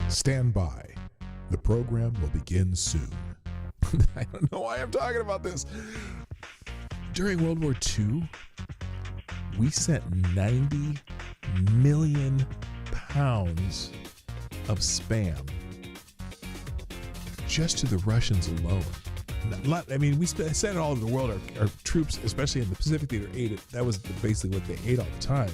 Stand by. The program will begin soon. I don't know why I'm talking about this. During World War II, we sent 90 million pounds of spam just to the Russians alone. I mean, we sent it all over the world. Our troops, especially in the Pacific Theater, ate it. That was basically what they ate all the time.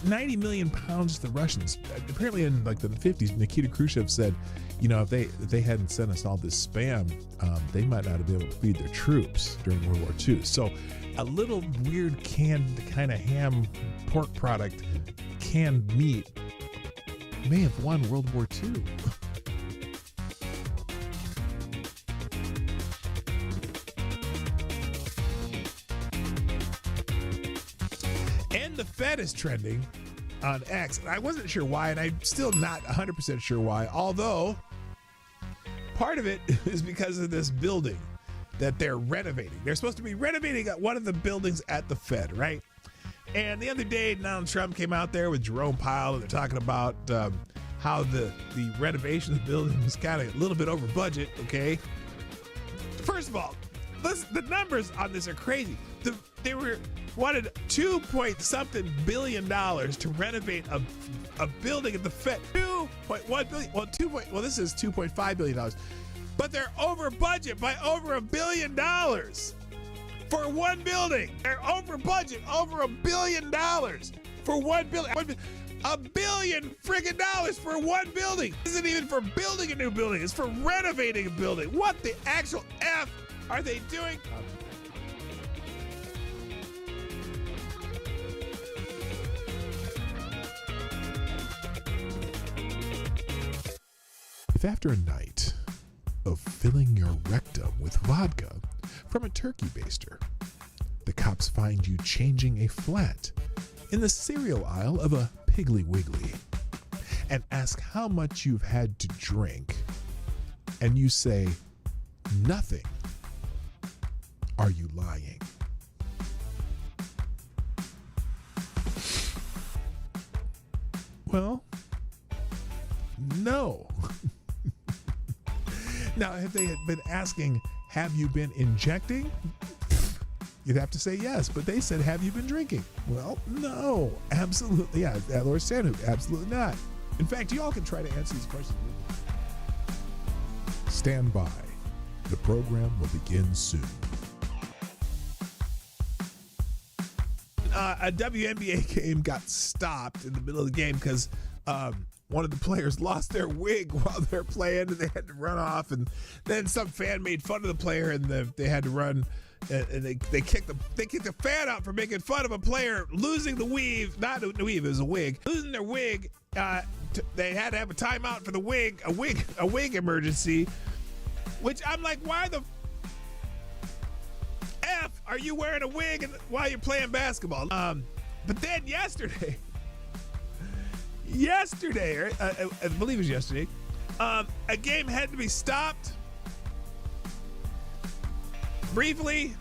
90 million pounds to the Russians. Apparently in like the 50s, Nikita Khrushchev said, you know, if they hadn't sent us all this spam, they might not have been able to feed their troops during World War II. So a little weird canned kind of ham pork product, canned meat, may have won World War II. And the Fed is trending on X. And I wasn't sure why, and I'm still not 100% sure why, although part of it is because of this building that they're renovating. They're supposed to be renovating one of the buildings at the Fed, right? And the other day, Donald Trump came out there with Jerome Powell, and they're talking about how the renovation of the building was kind of a little bit over budget, okay? First of all, the numbers on this are crazy. They wanted $2.something billion to renovate a building at the Fed. $2.1 billion. Well, this is $2.5 billion. But they're over budget by over $1 billion for one building. They're over budget over $1 billion for one building. $1 billion friggin' dollars for one building. This isn't even for building a new building. It's for renovating a building. What the actual F are they doing? If after a night of filling your rectum with vodka from a turkey baster, the cops find you changing a flat in the cereal aisle of a Piggly Wiggly and ask how much you've had to drink, and you say nothing, are you lying? Well, no. Now, if they had been asking, have you been injecting? You'd have to say yes, but they said, have you been drinking? Well, no, absolutely. Yeah, Lord Stanhope, absolutely not. In fact, you all can try to answer these questions. Stand by. The program will begin soon. A WNBA game got stopped in the middle of the game because one of the players lost their wig while they're playing, and they had to run off. And then some fan made fun of the player, and they had to run. And they kicked the fan out for making fun of a player losing the weave. Not a weave, it was a wig. Losing their wig. They had to have a timeout for the wig, a wig emergency. Which I'm like, why the F are you wearing a wig while you're playing basketball? But then yesterday, I believe it was yesterday, a game had to be stopped briefly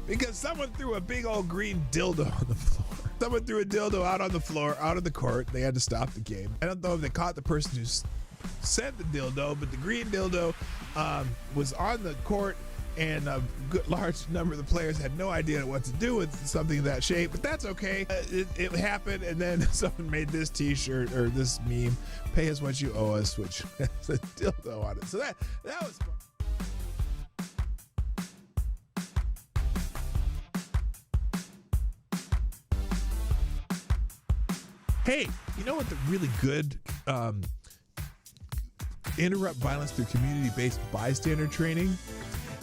because someone threw a big old green dildo on the floor. Someone threw a dildo out on the floor, out of the court. They had to stop the game. I don't know if they caught the person who sent the dildo, but the green dildo was on the court, and a good large number of the players had no idea what to do with something of that shape, but that's okay. It happened, and then someone made this t-shirt or this meme, pay us what you owe us, which has a dildo on it. So that was fun. Hey, you know what the really good interrupt violence through community-based bystander training?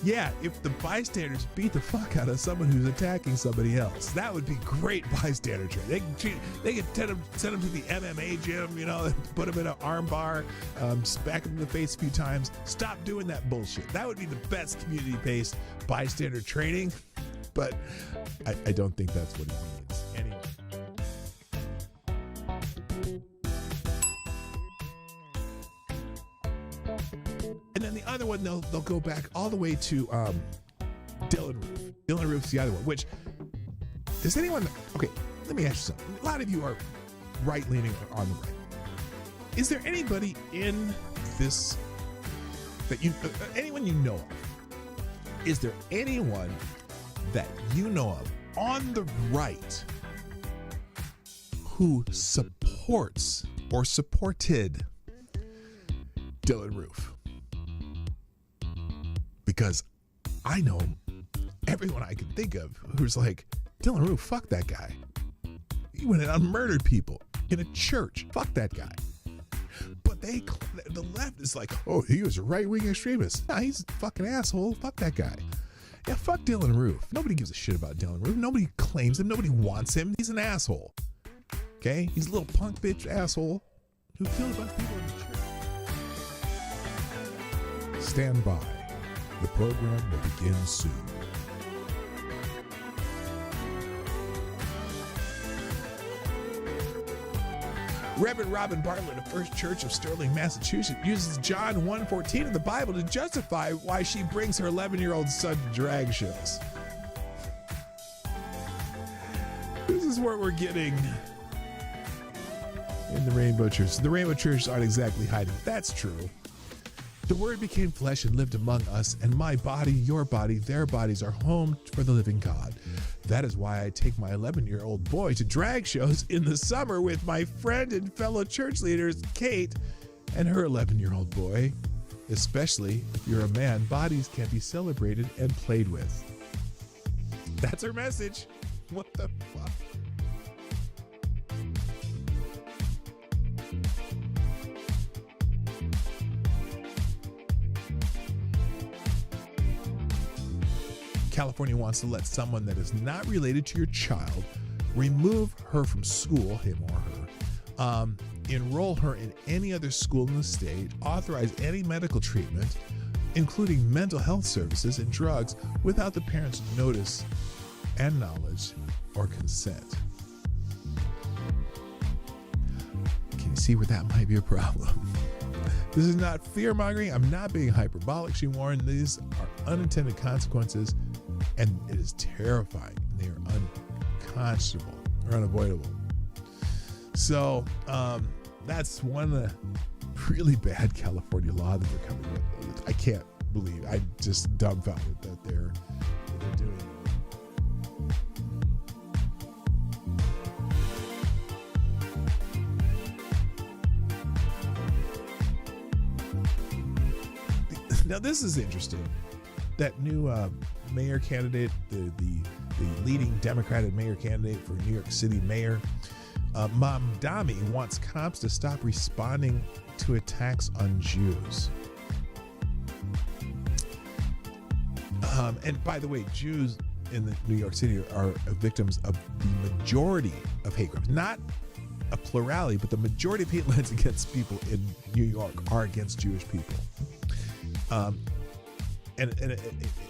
Yeah, if the bystanders beat the fuck out of someone who's attacking somebody else, that would be great bystander training. They could send them to the MMA gym, you know, put them in an arm bar, smack them in the face a few times. Stop doing that bullshit. That would be the best community-based bystander training, but I don't think that's what he means. Anyway. And then the other one, they'll go back all the way to Dylan Roof. Dylan Roof's the other one, which, does anyone, okay, let me ask you something. A lot of you are right-leaning on the right. Is there anybody in this that you, anyone you know of? Is there anyone that you know of on the right who supports or supported Dylan Roof? Because I know everyone I can think of who's like, Dylan Roof, fuck that guy. He went out and murdered people in a church. Fuck that guy. But the left is like, oh, he was a right-wing extremist. Nah, he's a fucking asshole. Fuck that guy. Yeah, fuck Dylan Roof. Nobody gives a shit about Dylan Roof. Nobody claims him. Nobody wants him. He's an asshole. Okay? He's a little punk bitch asshole who killed a bunch of people in the church. Stand by. The program will begin soon. Reverend Robin Bartlett of First Church of Sterling, Massachusetts, uses John 1:14 of the Bible to justify why she brings her 11-year-old son to drag shows. This is what we're getting in the Rainbow Church. The Rainbow Church aren't exactly hiding. That's true. The Word became flesh and lived among us, and my body, your body, their bodies are home for the living God. That is why I take my 11-year-old boy to drag shows in the summer with my friend and fellow church leaders, Kate, and her 11-year-old boy. Especially if you're a man, bodies can be celebrated and played with. That's her message. What the fuck? California wants to let someone that is not related to your child remove her from school, him or her, enroll her in any other school in the state, authorize any medical treatment, including mental health services and drugs, without the parent's notice and knowledge or consent. Can you see where that might be a problem? This is not fear-mongering. I'm not being hyperbolic, she warned. These are unintended consequences, and it is terrifying. They are unconscionable or unavoidable. So that's one really bad California law that they're coming with. I can't believe. I'm just dumbfounded that they're doing it. Now this is interesting. That new mayor candidate, the leading Democratic mayor candidate for New York City mayor, Damme, wants cops to stop responding to attacks on Jews. And by the way, Jews in the New York City are victims of the majority of hate crimes. Not a plurality, but the majority of hate crimes against people in New York are against Jewish people. And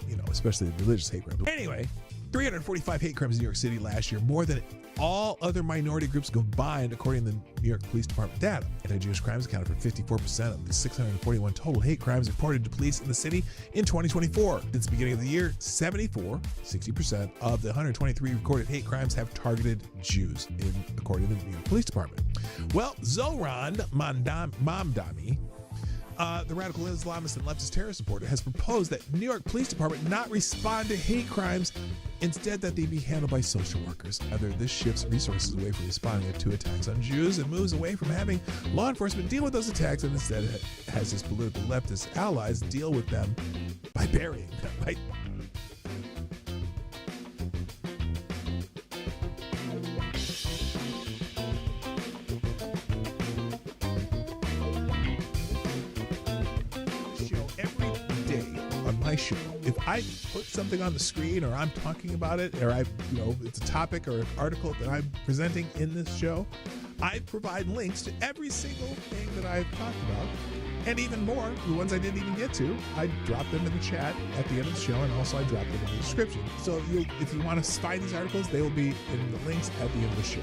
you know, especially religious hate crimes. Anyway, 345 hate crimes in New York City last year, more than all other minority groups combined, according to the New York Police Department data. Anti-Jewish crimes accounted for 54% of the 641 total hate crimes reported to police in the city in 2024. Since the beginning of the year, 60% of the 123 recorded hate crimes have targeted Jews, according to the New York Police Department. Well, Zohran Mamdani, the radical Islamist and leftist terrorist supporter, has proposed that New York Police Department not respond to hate crimes, instead that they be handled by social workers. This shifts resources away from responding to attacks on Jews and moves away from having law enforcement deal with those attacks, and instead has his political leftist allies deal with them by burying them. Right? Show. If I put something on the screen or I'm talking about it, or it's a topic or an article that I'm presenting in this show, I provide links to every single thing that I've talked about, and even more, the ones I didn't even get to, I drop them in the chat at the end of the show, and also I drop them in the description. So if you want to find these articles, they will be in the links at the end of the show.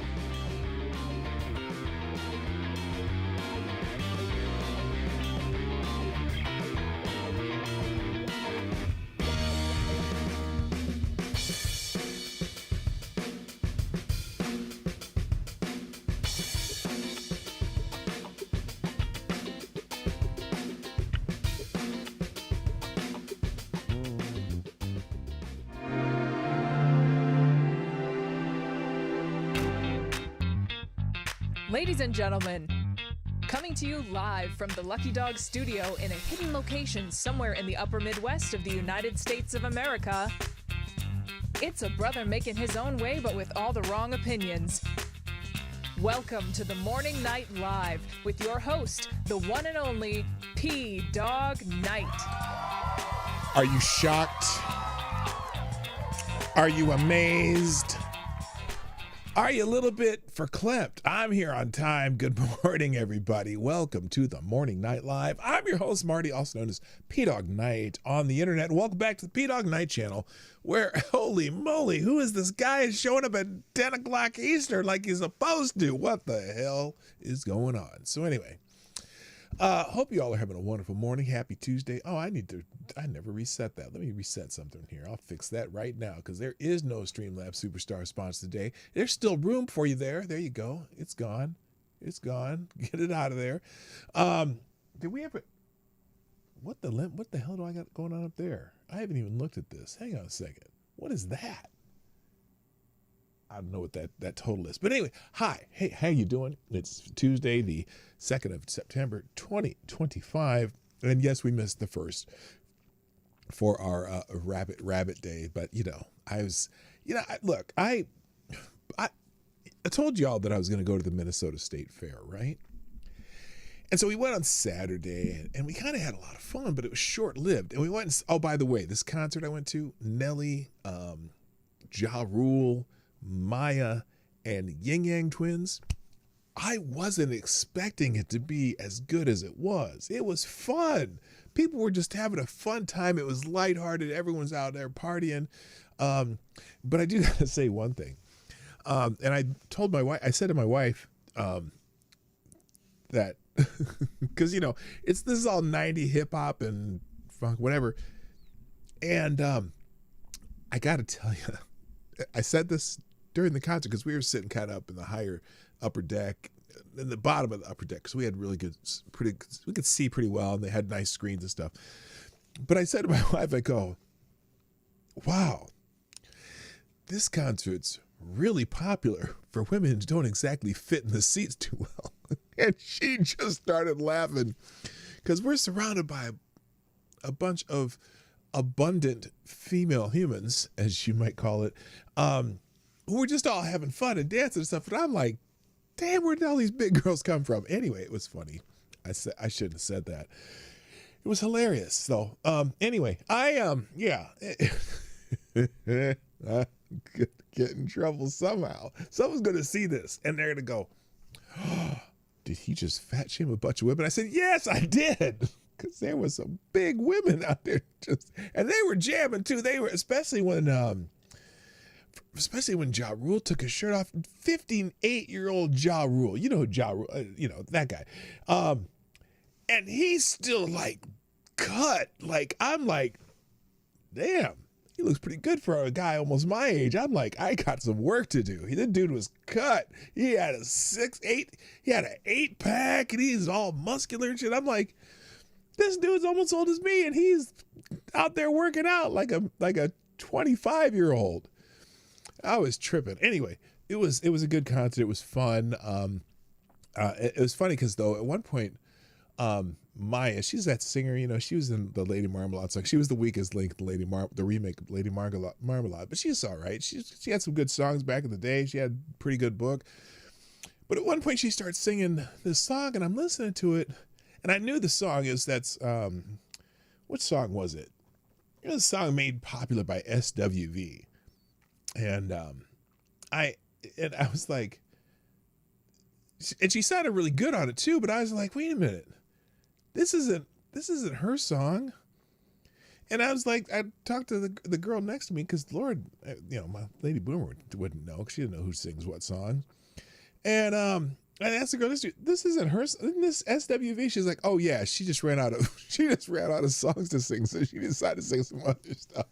Ladies and gentlemen, coming to you live from the Lucky Dog studio in a hidden location somewhere in the upper Midwest of the United States of America, it's a brother making his own way but with all the wrong opinions. Welcome to the Morning Night Live with your host, the one and only Dawg Knight. Are you shocked? Are you amazed? Are you a little bit verklempt? I'm here on time. Good morning, everybody. Welcome to the Morning Night Live. I'm your host, Marty, also known as Dawg Knight on the internet. Welcome back to the Dawg Knight Channel, where, holy moly, who is this guy showing up at 10 o'clock Eastern like he's supposed to? What the hell is going on? So anyway, hope you all are having a wonderful morning. Happy Tuesday. Oh, I never reset that. Let me reset something here. I'll fix that right now because there is no Streamlabs Superstar sponsor today. There's still room for you there. There you go. It's gone. It's gone. Get it out of there. Did we ever... What the hell do I got going on up there? I haven't even looked at this. Hang on a second. What is that? I don't know what that total is. But anyway, hi. Hey, how you doing? It's Tuesday, the 2nd of September, 2025. And yes, we missed the first for our rabbit day. But, I told y'all that I was going to go to the Minnesota State Fair, right? And so we went on Saturday, and we kind of had a lot of fun, but it was short-lived. And we went, oh, by the way, this concert I went to, Nelly, Ja Rule, Maya, and Yin Yang Twins, I wasn't expecting it to be as good as it was. It was fun. People were just having a fun time. It was lighthearted. Everyone's out there partying. But I do got to say one thing. And I told my wife, I said to my wife that, because, this is all 90 hip hop and funk, whatever. And I got to tell you, I said this during the concert because we were sitting kind of up in the upper deck, in the bottom of the upper deck, because we had we could see pretty well, and they had nice screens and stuff. But I said to my wife, I go, wow, this concert's really popular for women who don't exactly fit in the seats too well. And she just started laughing because we're surrounded by a bunch of abundant female humans, as you might call it, who were just all having fun and dancing and stuff. And I'm like, damn, where did all these big girls come from? Anyway, it was funny. I shouldn't have said that. It was hilarious. So, anyway, I get in trouble somehow. Someone's going to see this and they're going to go, oh, did he just fat shame a bunch of women? I said, yes, I did. Because there was some big women out there and they were jamming too. They were, especially when Ja Rule took his shirt off. 58-year-old Ja Rule, Ja Rule, that guy, and he's still like cut. Like, I'm like, damn, he looks pretty good for a guy almost my age. I'm like, I got some work to do. The dude was cut. He had an 8-pack, and he's all muscular and shit. I'm like, this dude's almost old as me, and he's out there working out like a 25-year-old. I was tripping. Anyway, it was a good concert. It was fun. It was funny because, though, at one point, Maya, she's that singer, she was in the Lady Marmalade song. She was the weakest link, the remake of Lady Marmalade, but she's all right. She had some good songs back in the day. She had a pretty good book. But at one point, she starts singing this song, and I'm listening to it, and I knew the song what song was it? It was a song made popular by SWV. And I was like, and she sounded really good on it too, but I was like, wait a minute, this isn't her song. And I was like, I talked to the girl next to me because, Lord, my Lady Boomer wouldn't know because she didn't know who sings what song. And I asked the girl, this isn't her, isn't this SWV? She's like, oh yeah, she just ran out of songs to sing, so she decided to sing some other stuff.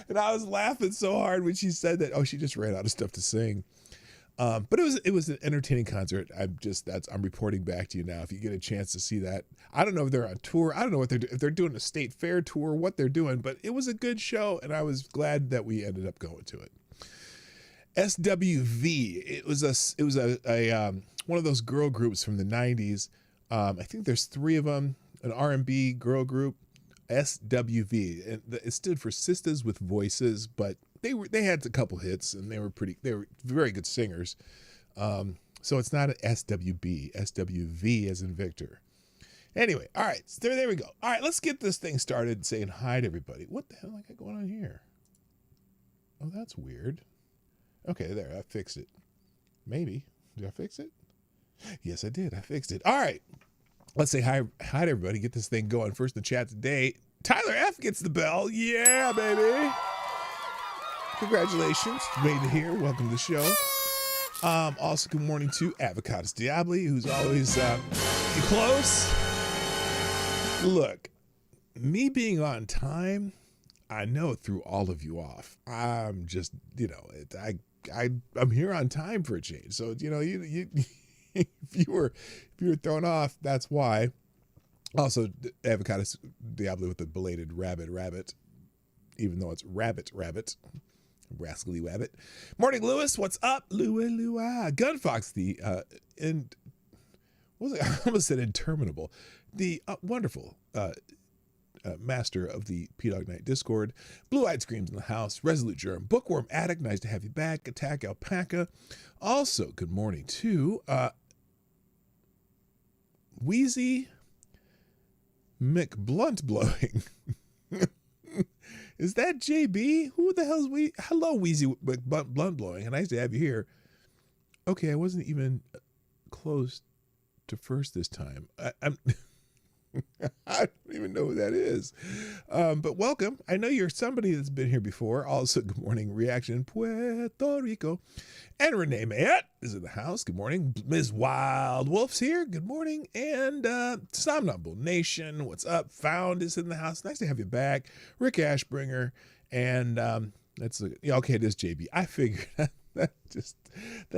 And I was laughing so hard when she said that. Oh, she just ran out of stuff to sing. But it was an entertaining concert. I'm reporting back to you now. If you get a chance to see that, I don't know if they're on tour. I don't know if they're doing a state fair tour, what they're doing, but it was a good show, and I was glad that we ended up going to it. SWV. It was a one of those girl groups from the 90s. I think there's 3 of them, an R&B girl group, SWV. And it stood for Sisters with Voices, but they had a couple hits and they were very good singers. So it's not an SWB, SWV as in Victor. Anyway, all right, so there we go. All right, let's get this thing started saying hi to everybody. What the hell I got going on here? Oh, that's weird. Okay, there, I fixed it. Maybe. Did I fix it? Yes, I did. I fixed it. All right, let's say hi to everybody. Get this thing going. First in the chat today, Tyler F gets the bell. Yeah, baby. Congratulations. Made it here. Welcome to the show. Also, good morning to Avocados Diabli, who's always close. Look, me being on time, I know it threw all of you off. I'm just, I'm here on time for a change. So, you if you were thrown off, that's why. Also, Avocados Diablo with the belated rabbit, even though it's rabbit, rascally rabbit. Morning, Lewis. What's up, Lua? Gunfox, and what was it? I almost said interminable. The wonderful master of the PDawgKnight Discord. Blue-Eyed Screams in the house. Resolute Germ. Bookworm Addict. Nice to have you back. Attack Alpaca. Also, good morning to Wheezy McBluntblowing. Is that JB? Who the hell is we? Hello, Wheezy McBluntblowing. Nice to have you here. Okay, I wasn't even close to first this time. I don't even know who that is. But welcome. I know you're somebody that's been here before. Also, good morning, Reaction Puerto Rico. And Renee Mayette is in the house. Good morning. Ms. Wild Wolf's here. Good morning. And Somnambul Nation, what's up? Found is in the house. Nice to have you back. Rick Ashbringer. And okay, it is JB. I figured that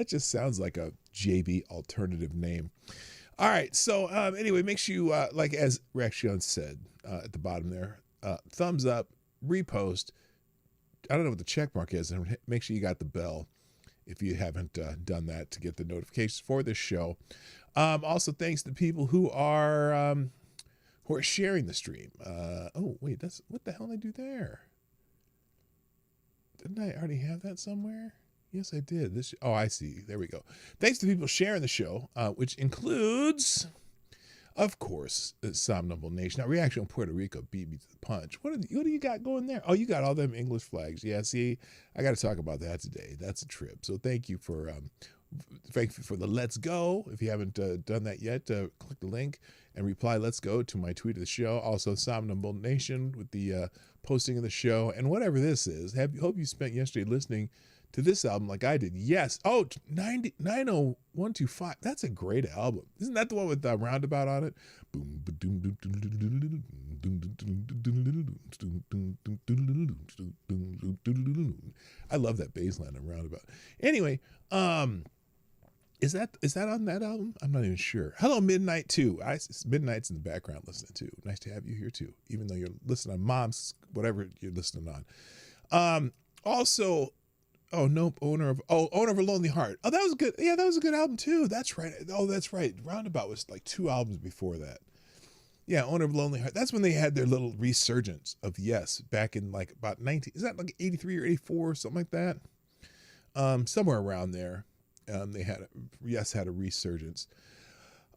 just sounds like a JB alternative name. All right, so anyway, make sure you, like as Reaction said at the bottom there, thumbs up, repost. I don't know what the check mark is, and make sure you got the bell if you haven't done that to get the notifications for this show. Also, thanks to people who are sharing the stream. Oh, wait, what the hell did I do there? Didn't I already have that somewhere? Yes, I did. I see. There we go. Thanks to people sharing the show, which includes, of course, Somnambul Nation. Now, Reaction Puerto Rico beat me to the punch. What do you got going there? Oh, you got all them English flags. Yeah, see, I got to talk about that today. That's a trip. So thank you for the Let's Go. If you haven't done that yet, click the link and reply Let's Go to my tweet of the show. Also, Somnambul Nation with the posting of the show. And whatever this is, hope you spent yesterday listening to this album like I did. Yes. Oh, 90125. That's a great album. Isn't that the one with Roundabout on it? I love that bass line on Roundabout. Anyway, is that on that album? I'm not even sure. Hello, Midnight too. Midnight's in the background listening too. Nice to have you here too, even though you're listening on Mom's, whatever you're listening on. Also, oh, nope. Owner of a Lonely Heart. Oh, that was good. Yeah, that was a good album too. That's right. Oh, that's right. Roundabout was like 2 albums before that. Yeah, Owner of a Lonely Heart. That's when they had their little resurgence of Yes back in like about 83 or 84, something like that. Somewhere around there. Yes had a resurgence.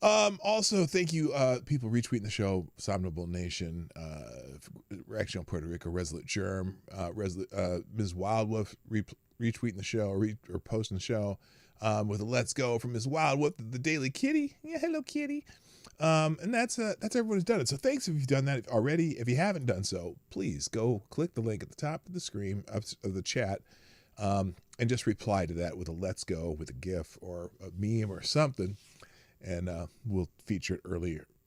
Also, thank you, people retweeting the show, Somnambul Nation, Reaction on Puerto Rico, Resolute Germ, Ms. Wildwolf retweeting the show or posting the show with a Let's Go from Ms. Wildwolf, the Daily Kitty. Yeah, hello, Kitty. And that's everyone who's done it. So thanks if you've done that already. If you haven't done so, please go click the link at the top of the screen of the chat and just reply to that with a Let's Go, with a GIF or a meme or something. And we'll feature it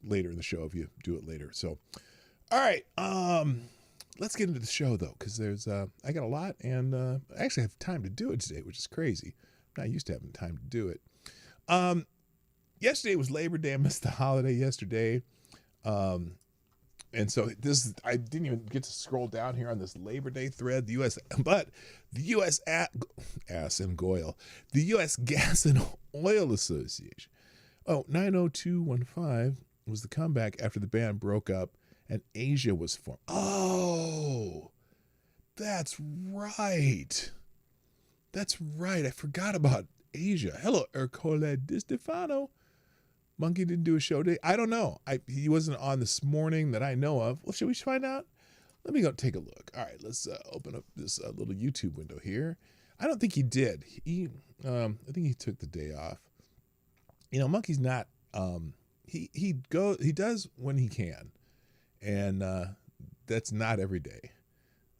later in the show if you do it later. So, all right, let's get into the show though, because I got a lot, and I actually have time to do it today, which is crazy. I'm not used to having time to do it. Yesterday was Labor Day. I missed the holiday yesterday, and so I didn't even get to scroll down here on this Labor Day thread. The U.S. Gas and Oil Association. Oh, 90215 was the comeback after the band broke up and Asia was formed. Oh, that's right. That's right. I forgot about Asia. Hello, Ercole Di Stefano. Monkey didn't do a show today. I don't know. He wasn't on this morning that I know of. Well, should we find out? Let me go take a look. All right, let's open up this little YouTube window here. I don't think he did. I think he took the day off. You know, Monkey's not. He does when he can, and that's not every day.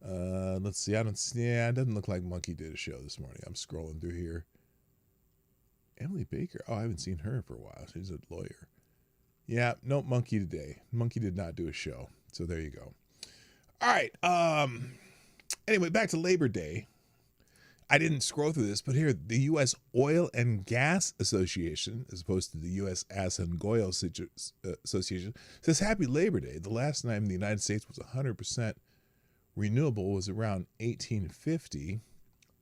Let's see. I don't see. Yeah, it doesn't look like Monkey did a show this morning. I'm scrolling through here. Emily Baker. Oh, I haven't seen her for a while. She's a lawyer. Yeah, no Monkey today. Monkey did not do a show. So there you go. All right. Anyway, back to Labor Day. I didn't scroll through this, but here, the U.S. Oil and Gas Association, as opposed to the U.S. Ass and Oil Association, says Happy Labor Day. The last time the United States was 100% renewable was around 1850.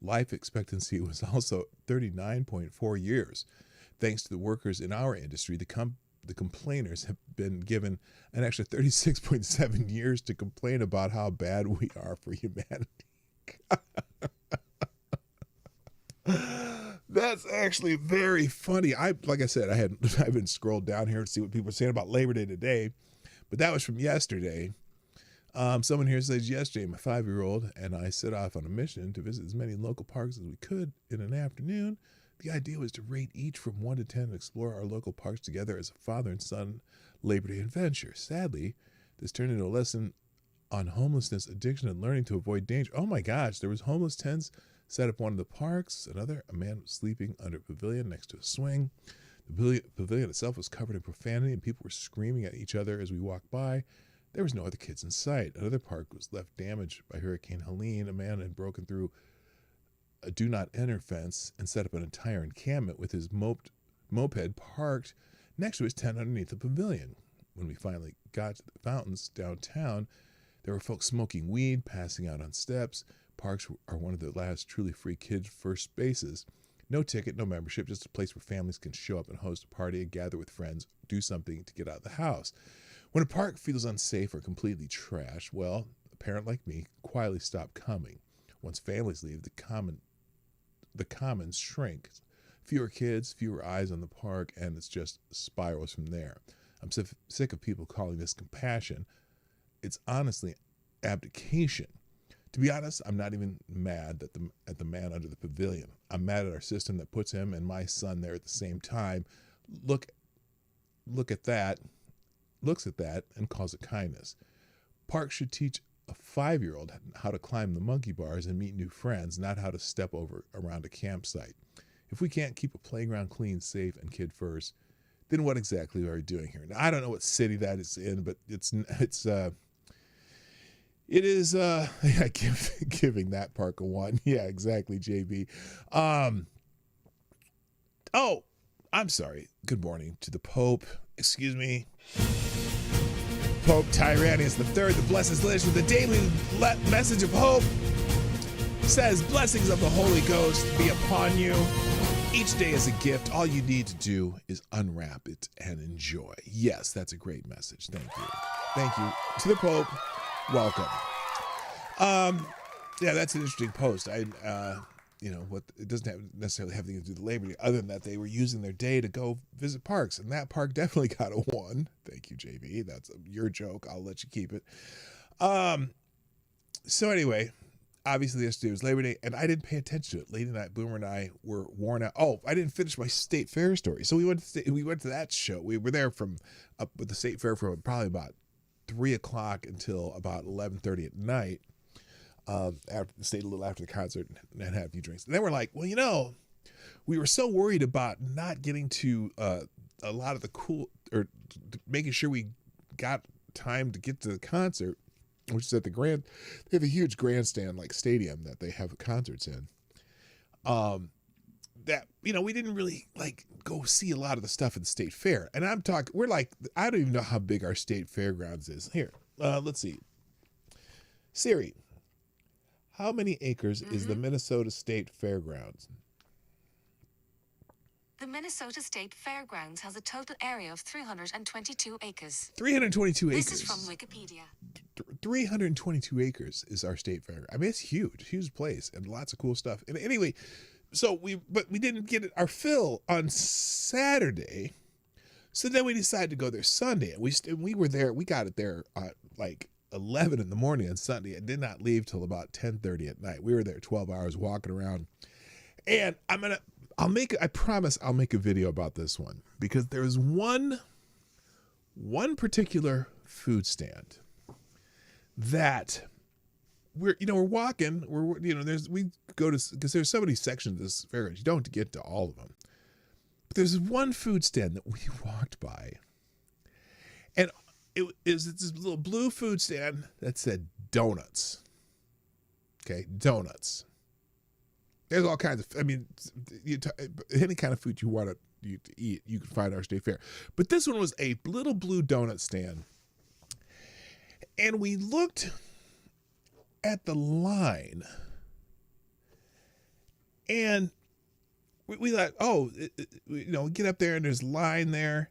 Life expectancy was also 39.4 years. Thanks to the workers in our industry, the complainers have been given an extra 36.7 years to complain about how bad we are for humanity. That's actually very funny. Like I said, I haven't scrolled down here to see what people are saying about Labor Day today, but that was from yesterday. Someone here says, yesterday, my 5-year-old and I set off on a mission to visit as many local parks as we could in an afternoon. The idea was to rate each from 1 to 10 and explore our local parks together as a father and son Labor Day adventure. Sadly, this turned into a lesson on homelessness, addiction, and learning to avoid danger. Oh my gosh, there was homeless tents set up one of the parks. A man was sleeping under a pavilion next to a swing. The pavilion itself was covered in profanity and people were screaming at each other as we walked by. There was no other kids in sight. Another park was left damaged by Hurricane Helene. A man had broken through a do not enter fence and set up an entire encampment with his moped parked next to his tent underneath the pavilion. When we finally got to the fountains downtown, there were folks smoking weed, passing out on steps. Parks are one of the last truly free kid-first spaces. No ticket, no membership, just a place where families can show up and host a party and gather with friends, do something to get out of the house. When a park feels unsafe or completely trashed, well, a parent like me quietly stop coming. Once families leave, the commons shrink. Fewer kids, fewer eyes on the park, and it's just spirals from there. I'm sick of people calling this compassion. It's honestly abdication. To be honest, I'm not even mad at the man under the pavilion. I'm mad at our system that puts him and my son there at the same time. Looks at that and calls it kindness. Parks should teach a 5-year-old how to climb the monkey bars and meet new friends, not how to step around a campsite. If we can't keep a playground clean, safe, and kid first, then what exactly are we doing here? Now, I don't know what city that is in, but it is giving that park a 1. Yeah, exactly, JB. Oh, I'm sorry. Good morning to the Pope. Excuse me. Pope Tyrannus III, the blessed lish with the daily message of hope, says, blessings of the Holy Ghost be upon you. Each day is a gift. All you need to do is unwrap it and enjoy. Yes, that's a great message. Thank you. Thank you to the Pope. Welcome. Yeah, that's an interesting post. It doesn't necessarily have anything to do with Labor Day, other than that they were using their day to go visit parks, and that park definitely got a 1. Thank you, JB. That's your joke. I'll let you keep it. So anyway, obviously yesterday was Labor Day, and I didn't pay attention to it. Lady Night Boomer and I were worn out. Oh, I didn't finish my state fair story. So we went to that show. We were there up with the state fair from probably about 3 o'clock until about 11:30 at night. Stayed a little after the concert and had a few drinks. And then we're like, well, we were so worried about not getting to a lot of the making sure we got time to get to the concert, which is at the they have a huge grandstand like stadium that they have concerts in. That, we didn't really go see a lot of the stuff at the state fair. And I don't even know how big our state fairgrounds is. Here, let's see. Siri, how many acres is the Minnesota State Fairgrounds? The Minnesota State Fairgrounds has a total area of 322 acres. 322 acres. This is from Wikipedia. 322 acres is our state fair. I mean, it's huge place and lots of cool stuff. And anyway, so we didn't get our fill on Saturday. So then we decided to go there Sunday. And we were there. We got it there like 11 in the morning on Sunday and did not leave till about 10:30 at night. We were there 12 hours walking around. And I promise I'll make a video about this one, because there was one particular food stand that we're walking, we go to, because there's so many sections of this fair, you don't get to all of them. But there's one food stand that we walked by, and it's this little blue food stand that said donuts. Okay, donuts. There's all kinds of, any kind of food you want to eat, you can find at our state fair. But this one was a little blue donut stand. And we looked at the line, and we thought, we get up there and there's line there.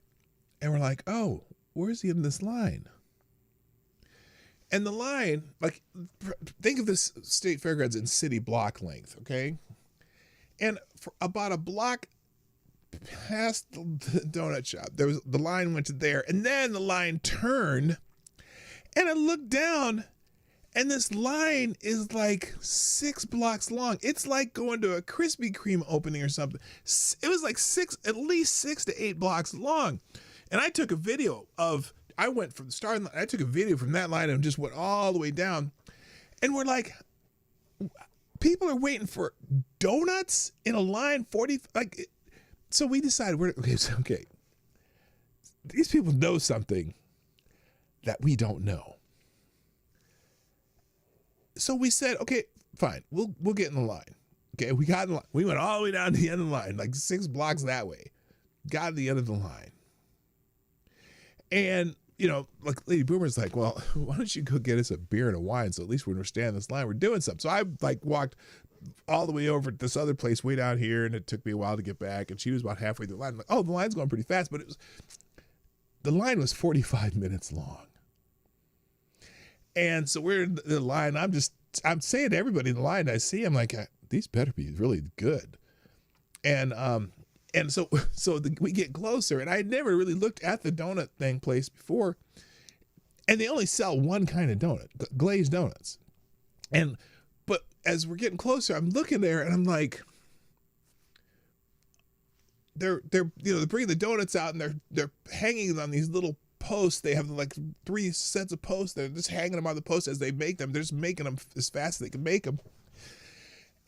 And we're like, oh, where's he in this line? And the line, like, think of this state fairgrounds in city block length, okay? And for about a block past the donut shop, the line went to there, and then the line turned, and I looked down, and this line is like 6 blocks long. It's like going to a Krispy Kreme opening or something. It was like at least 6 to 8 blocks long. And I took a video I went from the start, I took a video from that line and just went all the way down. And we're like, people are waiting for donuts in a line 40, like, so we decided okay, these people know something that we don't know. So we said, okay, fine, we'll get in the line. Okay, we got in the line. We went all the way down to the end of the line, like 6 blocks that way. Got to the end of the line. And like Lady Boomer's like, well, why don't you go get us a beer and a wine, so at least when we're standing in this line, we're doing something. So I walked all the way over to this other place way down here, and it took me a while to get back, and she was about halfway through the line. I'm like, oh, the line's going pretty fast, but the line was 45 minutes long. And so we're in the line. I'm saying to everybody in the line I see, I'm like, these better be really good. And so we get closer, and I had never really looked at the donut place before, and they only sell one kind of donut, glazed donuts. But as we're getting closer, I'm looking there, and I'm like, they're bringing the donuts out, and they're hanging on these little posts. They have like 3 sets of posts. They're just hanging them on the post as they make them. They're just making them as fast as they can make them,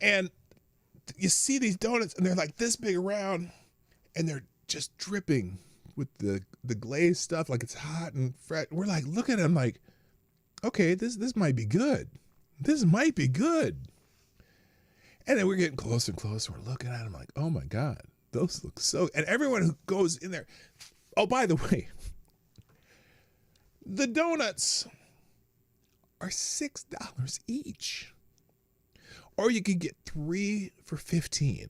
and you see these donuts, and they're like this big around, and they're just dripping with the glazed stuff, like it's hot and fresh. We're like, look at them, like, okay, this might be good. This might be good. And then we're getting closer and closer. We're looking at them like, oh my God, those look so. And everyone who goes in there. Oh, by the way, the donuts are $6 each. Or you could get 3 for $15.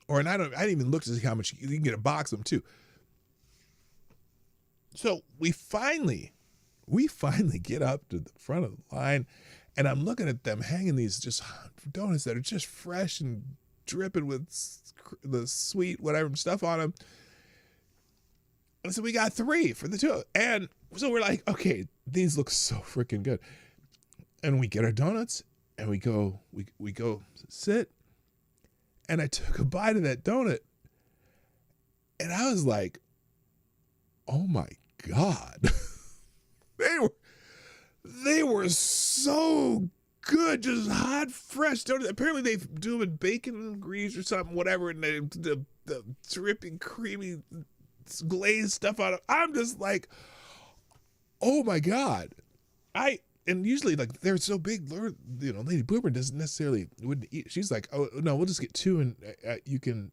And I didn't even look to see how much you can get a box of them too. So we finally get up to the front of the line, and I'm looking at them hanging these just donuts that are just fresh and dripping with the sweet whatever stuff on them. And so we got 3 for the 2. And so we're like, okay, these look so freaking good. And we get our donuts, and we go sit, and I took a bite of that donut, and I was like, oh my God. they were so good, just hot, fresh donuts. Apparently they do them in bacon grease or something, whatever, and the dripping, creamy, glazed stuff on it. I'm just like, oh my God. And usually, like, they're so big, Lady Boomer wouldn't eat. She's like, oh, no, we'll just get 2, and you can,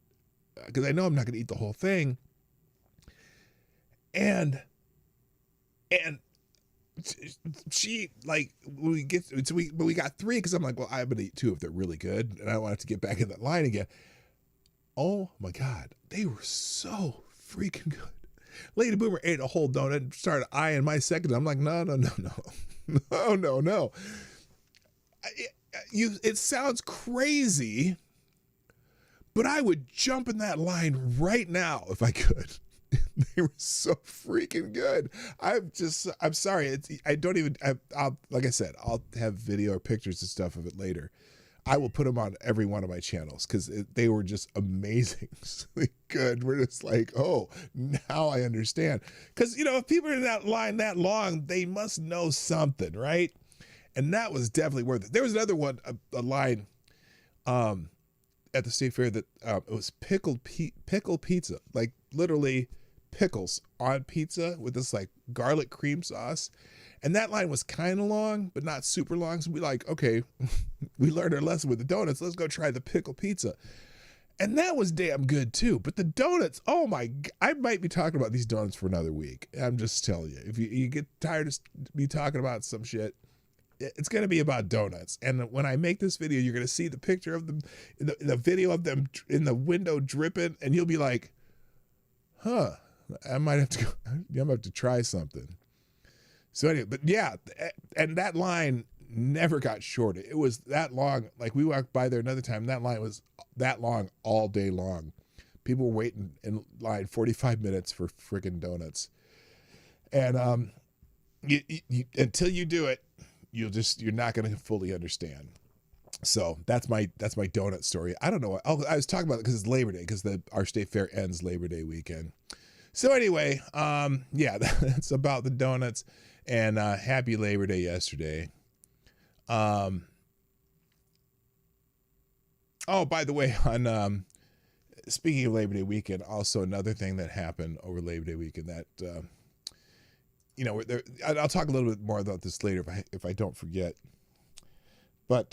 because I know I'm not going to eat the whole thing. And she, like, we got 3, because I'm like, well, I'm going to eat 2 if they're really good, and I don't want to get back in that line again. Oh my God, they were so freaking good. Lady Boomer ate a whole donut and started eyeing my second. I'm like, no. It sounds crazy, but I would jump in that line right now if I could. They were so freaking good. I'm sorry. I'll, like I said, I'll have video or pictures and stuff of it later. I will put them on every one of my channels because they were just amazingly good. We're just like, oh, now I understand. Because, if people are in that line that long, they must know something, right? And that was definitely worth it. There was another one, a line at the state fair that it was pickle pizza, like literally pickles on pizza with this like garlic cream sauce. And that line was kind of long, but not super long. So we like, okay, we learned our lesson with the donuts. Let's go try the pickle pizza. And that was damn good too. But the donuts, oh my, I might be talking about these donuts for another week. I'm just telling you, if you get tired of me talking about some shit, it's going to be about donuts. And when I make this video, you're going to see the picture of them, the video of them in the window dripping. And you'll be like, huh, I might have to go, I'm going to have to try something. So anyway, but yeah, and that line never got shorter. It was that long. Like we walked by there another time, that line was that long all day long. People were waiting in line 45 minutes for freaking donuts. And you until you do it, you're not going to fully understand. So that's my donut story. I don't know. I was talking about it because it's Labor Day, because our state fair ends Labor Day weekend. So anyway, yeah, that's about the donuts. And happy Labor Day yesterday. Oh, by the way, on speaking of Labor Day weekend, also another thing that happened over Labor Day weekend that I'll talk a little bit more about this later if I don't forget. But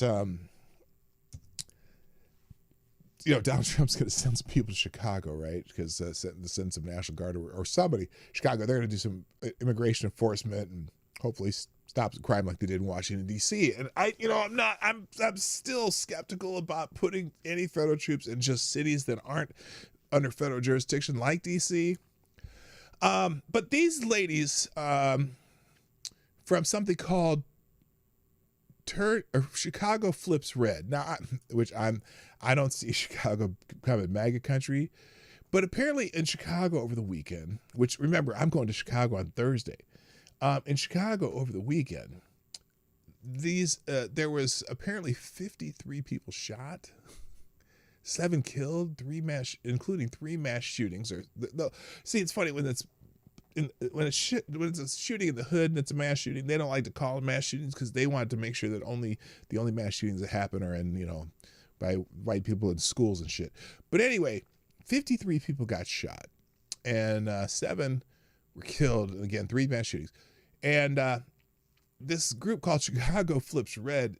Donald Trump's going to send some people to Chicago, right? Because send some National Guard or somebody Chicago. They're going to do some immigration enforcement and hopefully stop some crime like they did in Washington D.C. And I'm still skeptical about putting any federal troops in just cities that aren't under federal jurisdiction like D.C. But these ladies from something called Chicago Flips Red. Now, I don't see Chicago becoming MAGA country, but apparently in Chicago over the weekend, which remember, I'm going to Chicago on Thursday. In Chicago over the weekend, there was apparently 53 people shot, 7 killed, including 3 mass shootings. See, it's funny when it's a shooting in the hood and it's a mass shooting. They don't like to call them mass shootings because they want to make sure that the only mass shootings that happen are in by white people in schools and shit. But anyway, 53 people got shot and 7 were killed. And again, 3 mass shootings. And this group called Chicago Flips Red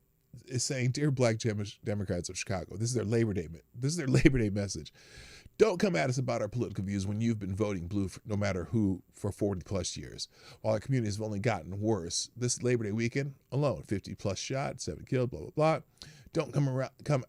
is saying, "Dear Black Democrats of Chicago," this is their Labor Day message. "Don't come at us about our political views when you've been voting blue for no matter who for 40 plus years. While our communities have only gotten worse. This Labor Day weekend alone, 50 plus shot, 7 killed, blah, blah, blah. Don't come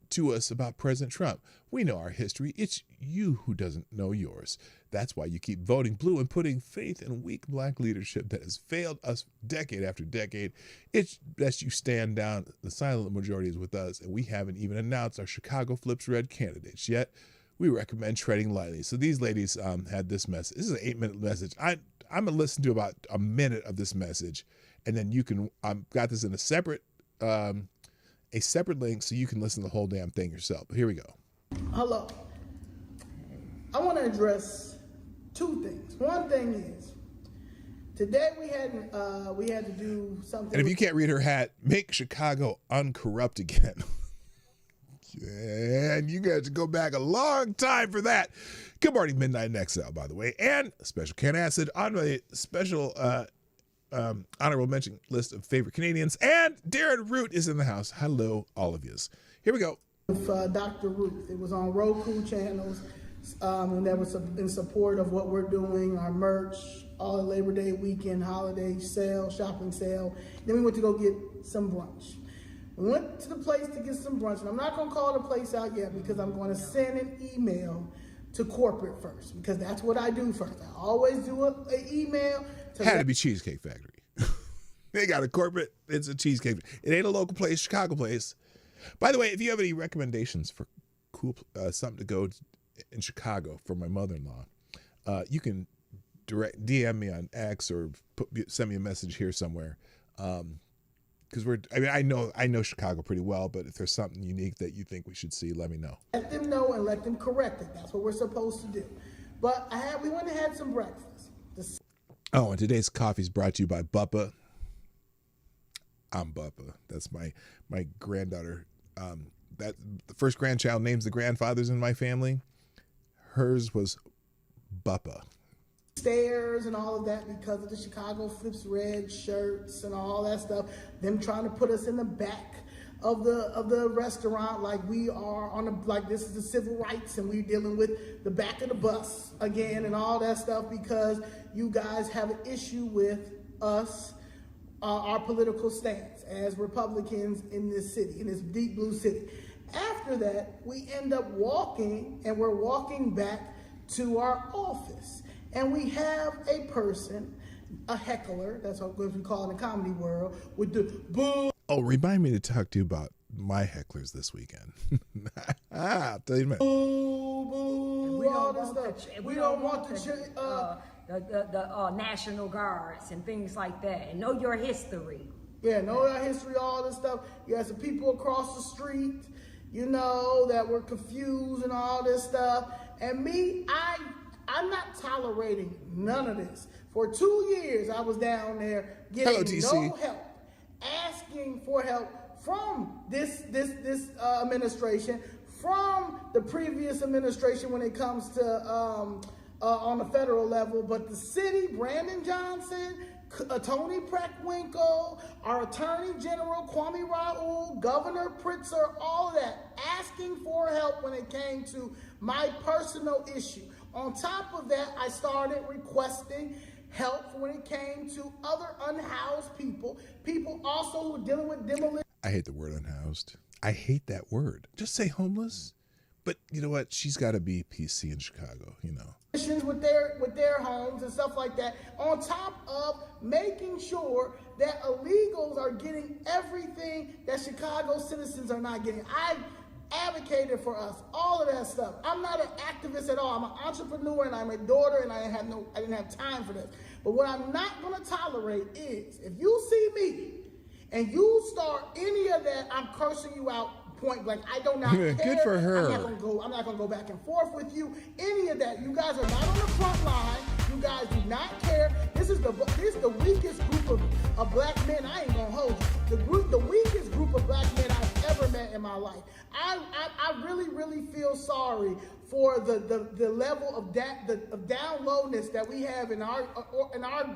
to us about President Trump. We know our history. It's you who doesn't know yours. That's why you keep voting blue and putting faith in weak black leadership that has failed us decade after decade. It's best you stand down. The silent majority is with us, and we haven't even announced our Chicago Flips Red candidates yet. We recommend treading lightly." So these ladies had this message. This is an 8-minute message. I'm going to listen to about a minute of this message, and then you can, got this in a separate link so you can listen to the whole damn thing yourself. But here we go. Hello. I want to address 2 things. One thing is, today we had to do something. And if you can't read her hat, make Chicago uncorrupt again. And you got to go back a long time for that. Good morning, Midnight in Exile, by the way. And special Ken Acid on my special honorable mention list of favorite Canadians. And Darren Root is in the house. Hello, all of yous. Here we go. With Dr. Ruth. It was on Roku channels, and that was in support of what we're doing, our merch, all the Labor Day weekend holiday sale, shopping sale. Then we went to go get some brunch. We went to the place to get some brunch, and I'm not going to call the place out yet because I'm going to send an email to corporate first, because that's what I do first. I always do an email. Had to be Cheesecake Factory. They got a corporate, it's a cheesecake. It ain't a local place, Chicago place. By the way, if you have any recommendations for cool something to go in Chicago for my mother-in-law, you can direct DM me on X or send me a message here somewhere. Because I know Chicago pretty well, but if there's something unique that you think we should see, let me know. Let them know and let them correct it. That's what we're supposed to do. But we went and had some breakfast. Oh, and today's coffee is brought to you by Buppa. I'm Buppa. That's my granddaughter. That the first grandchild names the grandfathers in my family. Hers was Buppa. Stairs and all of that because of the Chicago Flips Red shirts and all that stuff. Them trying to put us in the back of the restaurant like we are like this is the civil rights and we're dealing with the back of the bus again and all that stuff because you guys have an issue with us. Our political stance as Republicans in this city, in this deep blue city. After that, we end up walking, and we're walking back to our office. And we have a person, a heckler, that's what we call in the comedy world, with the boo. Oh, remind me to talk to you about my hecklers this weekend. I'll tell you in a minute. Boo, boo, all this stuff. We don't want the National Guards and things like that, and know your history. Yeah, know our history, all this stuff. You had some people across the street, you know, that were confused and all this stuff. And me, I'm not tolerating none of this. For 2 years, I was down there getting no help, asking for help from this administration, from the previous administration when it comes to on the federal level, but the city, Brandon Johnson, Tony Preckwinkle, our Attorney General, Kwame Raoul, Governor Pritzker, all of that, asking for help when it came to my personal issue. On top of that, I started requesting help when it came to other unhoused people also who are dealing with demolition. I hate the word unhoused. I hate that word. Just say homeless. But you know what? She's got to be PC in Chicago, you know. With their homes and stuff like that, on top of making sure that illegals are getting everything that Chicago citizens are not getting. I advocated for us, all of that stuff. I'm not an activist at all. I'm an entrepreneur and I'm a daughter and I didn't have time for this. But what I'm not going to tolerate is if you see me and you start any of that, I'm cursing you out. Point blank. I do not care. Good for her. I'm not gonna go back and forth with you. Any of that. You guys are not on the front line. You guys do not care. This is the weakest group of black men. I ain't gonna hold you. The weakest group of black men I've ever met in my life. I really feel sorry for the level of down lowness that we have in our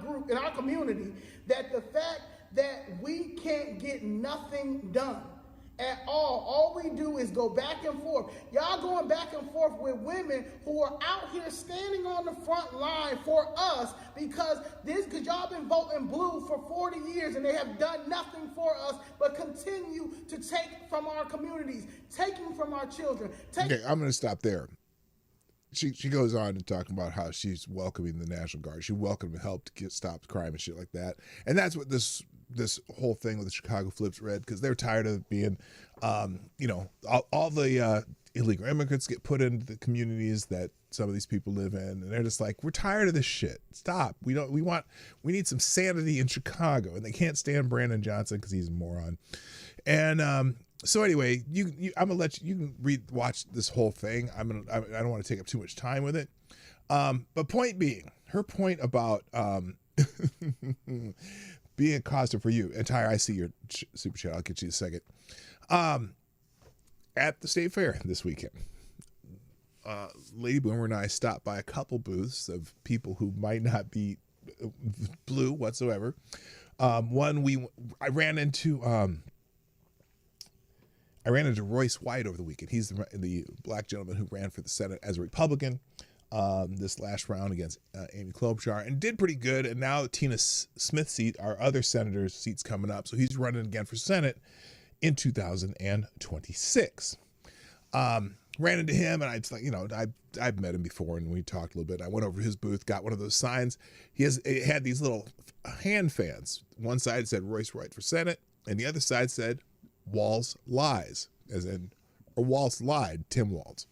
group, in our community. That the fact that we can't get nothing done at all we do is go back and forth. Y'all going back and forth with women who are out here standing on the front line for us because y'all been voting blue for 40 years and they have done nothing for us but continue to take from our communities, taking from our children. Okay, I'm going to stop there. She goes on to talk about how she's welcoming the National Guard. She welcomed help to stop crime and shit like that. And that's what this whole thing with the Chicago Flips Red, because they're tired of being, all the illegal immigrants get put into the communities that some of these people live in, and they're just like, we're tired of this shit. Stop. We need some sanity in Chicago, and they can't stand Brandon Johnson because he's a moron. And so anyway, I'm gonna let you can watch this whole thing. I don't want to take up too much time with it. But point being, her point about being a costume for you. And Tyre, I see your super chat. I'll get you in a second. At the State Fair this weekend, Lady Boomer and I stopped by a couple booths of people who might not be blue whatsoever. I ran into Royce White over the weekend. He's the black gentleman who ran for the Senate as a Republican this last round against Amy Klobuchar and did pretty good. And now Tina Smith's seat, our other senator's seat's coming up. So he's running again for Senate in 2026. Ran into him, and I just like, I've met him before, and we talked a little bit. I went over to his booth, got one of those signs. It had these little hand fans. One side said Royce Wright for Senate, and the other side said Walz lies, as in, or Walz lied, Tim Walz.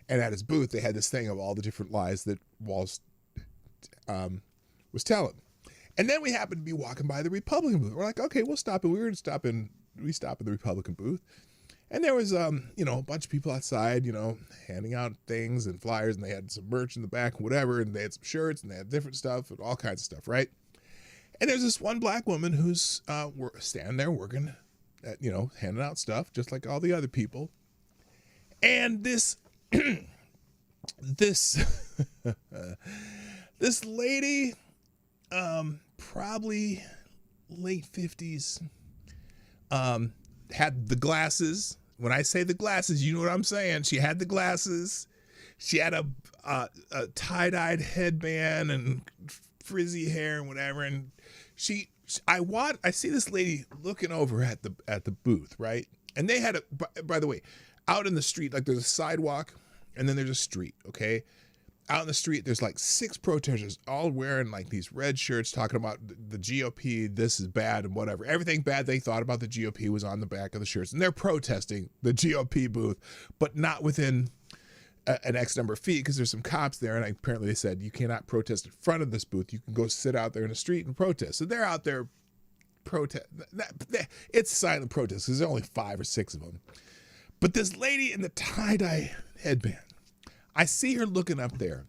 And at his booth, they had this thing of all the different lies that Walz was telling. And then we happened to be walking by the Republican booth. We're like, okay, we'll stop. And we stopped in the Republican booth. And there was, a bunch of people outside, handing out things and flyers, and they had some merch in the back and whatever, and they had some shirts, and they had different stuff and all kinds of stuff, right? And there's this one black woman who's standing there working at, handing out stuff, just like all the other people. And this this lady, probably late 50s, had the glasses. When I say the glasses, you know what I'm saying. She had the glasses. She had a tie-dyed headband and frizzy hair and whatever. And I see this lady looking over at the booth, right? And they had by the way, out in the street, like there's a sidewalk and then there's a street, okay? Out in the street, there's like 6 protesters all wearing like these red shirts talking about the GOP, this is bad and whatever. Everything bad they thought about the GOP was on the back of the shirts. And they're protesting the GOP booth, but not within an X number of feet because there's some cops there. And apparently they said, you cannot protest in front of this booth. You can go sit out there in the street and protest. So they're out there protest. It's silent protest because there's only 5 or 6 of them. But this lady in the tie-dye headband, I see her looking up there,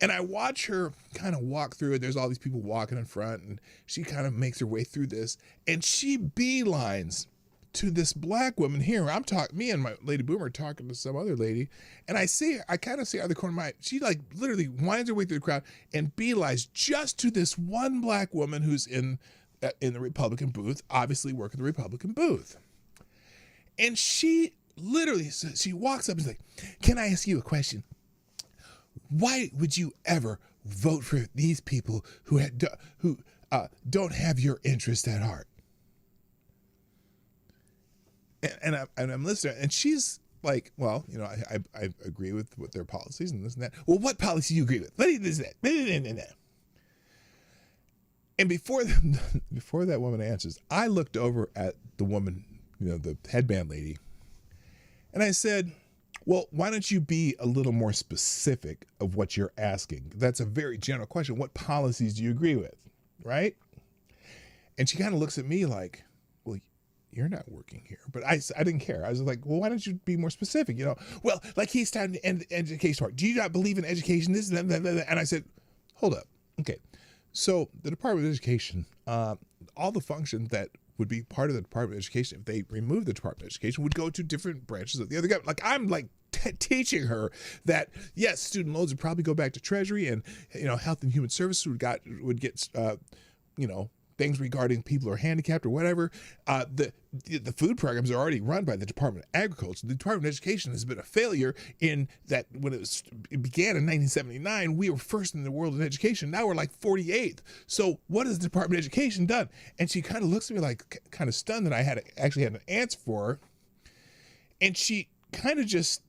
and I watch her kind of walk through it. There's all these people walking in front, and she kind of makes her way through this, and she beelines to this black woman here. Me and my lady boomer talking to some other lady, and I kind of see out of the corner of my eye, she like literally winds her way through the crowd and beelines just to this one black woman who's in the Republican booth, obviously working the Republican booth. And she literally, she walks up and is like, can I ask you a question? Why would you ever vote for these people who don't have your interest at heart? And I'm listening, and she's like, well, I agree with what their policies and this and that. Well, what policy do you agree with? And before that woman answers, I looked over at the woman, the headband lady, and I said, well, why don't you be a little more specific of what you're asking? That's a very general question. What policies do you agree with, right? And she kind of looks at me like, well, you're not working here. But I didn't care. I was like, well, why don't you be more specific? Well, like he's starting to end education part. Do you not believe in education? This and that, and I said, hold up. Okay. So the Department of Education, all the functions that would be part of the Department of Education, if they remove the Department of Education, would go to different branches of the other government. Like I'm like teaching her that, yes, student loans would probably go back to Treasury, and Health and Human Services would get things regarding people who are handicapped or whatever. The food programs are already run by the Department of Agriculture. The Department of Education has been a failure in that when it began in 1979, we were first in the world in education. Now we're like 48th. So what has the Department of Education done? And she kind of looks at me like kind of stunned that I actually had an answer for her. And she kind of just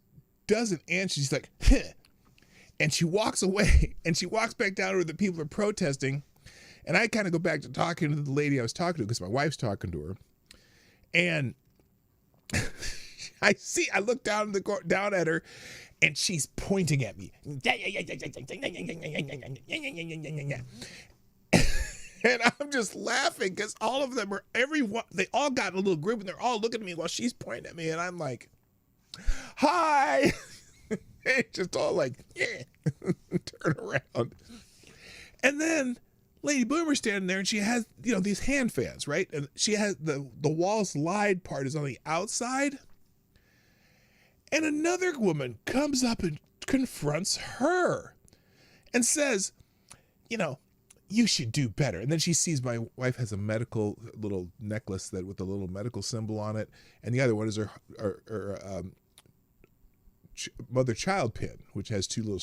doesn't answer. She's like, heh. And she walks away, and she walks back down to where the people are protesting. And I kind of go back to talking to the lady I was talking to because my wife's talking to her. And I look down at her, and she's pointing at me. And I'm just laughing because all of them they all got in a little group, and they're all looking at me while she's pointing at me. And I'm like, hi. Just all like, yeah. Turn around. And then Lady Boomer's standing there, and she has, these hand fans, right? And she has the Walz lied part is on the outside. And another woman comes up and confronts her and says, you should do better. And then she sees my wife has a medical little necklace with a little medical symbol on it. And the other one is her mother-child pin, which has 2 little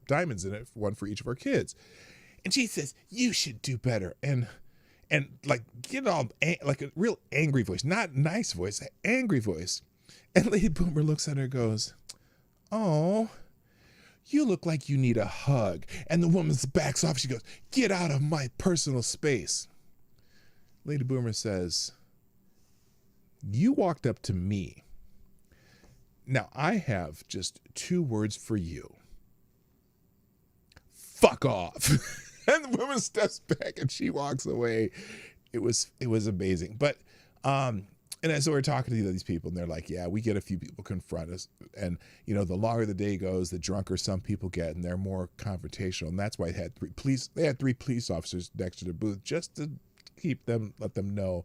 diamonds in it, one for each of our kids. And she says, you should do better. And and like get all like a real angry voice, not nice voice, angry voice. And Lady Boomer looks at her and goes, "Oh, you look like you need a hug." And the woman backs off. She goes, "Get out of my personal space." Lady Boomer says, "You walked up to me. Now I have just 2 words for you. Fuck off." And the woman steps back and she walks away. It was amazing. But and so we're talking to these people, and they're like, "Yeah, we get a few people confront us, and you know, the longer the day goes, the drunker some people get, and they're more confrontational." And that's why they had 3 police officers next to their booth just to let them know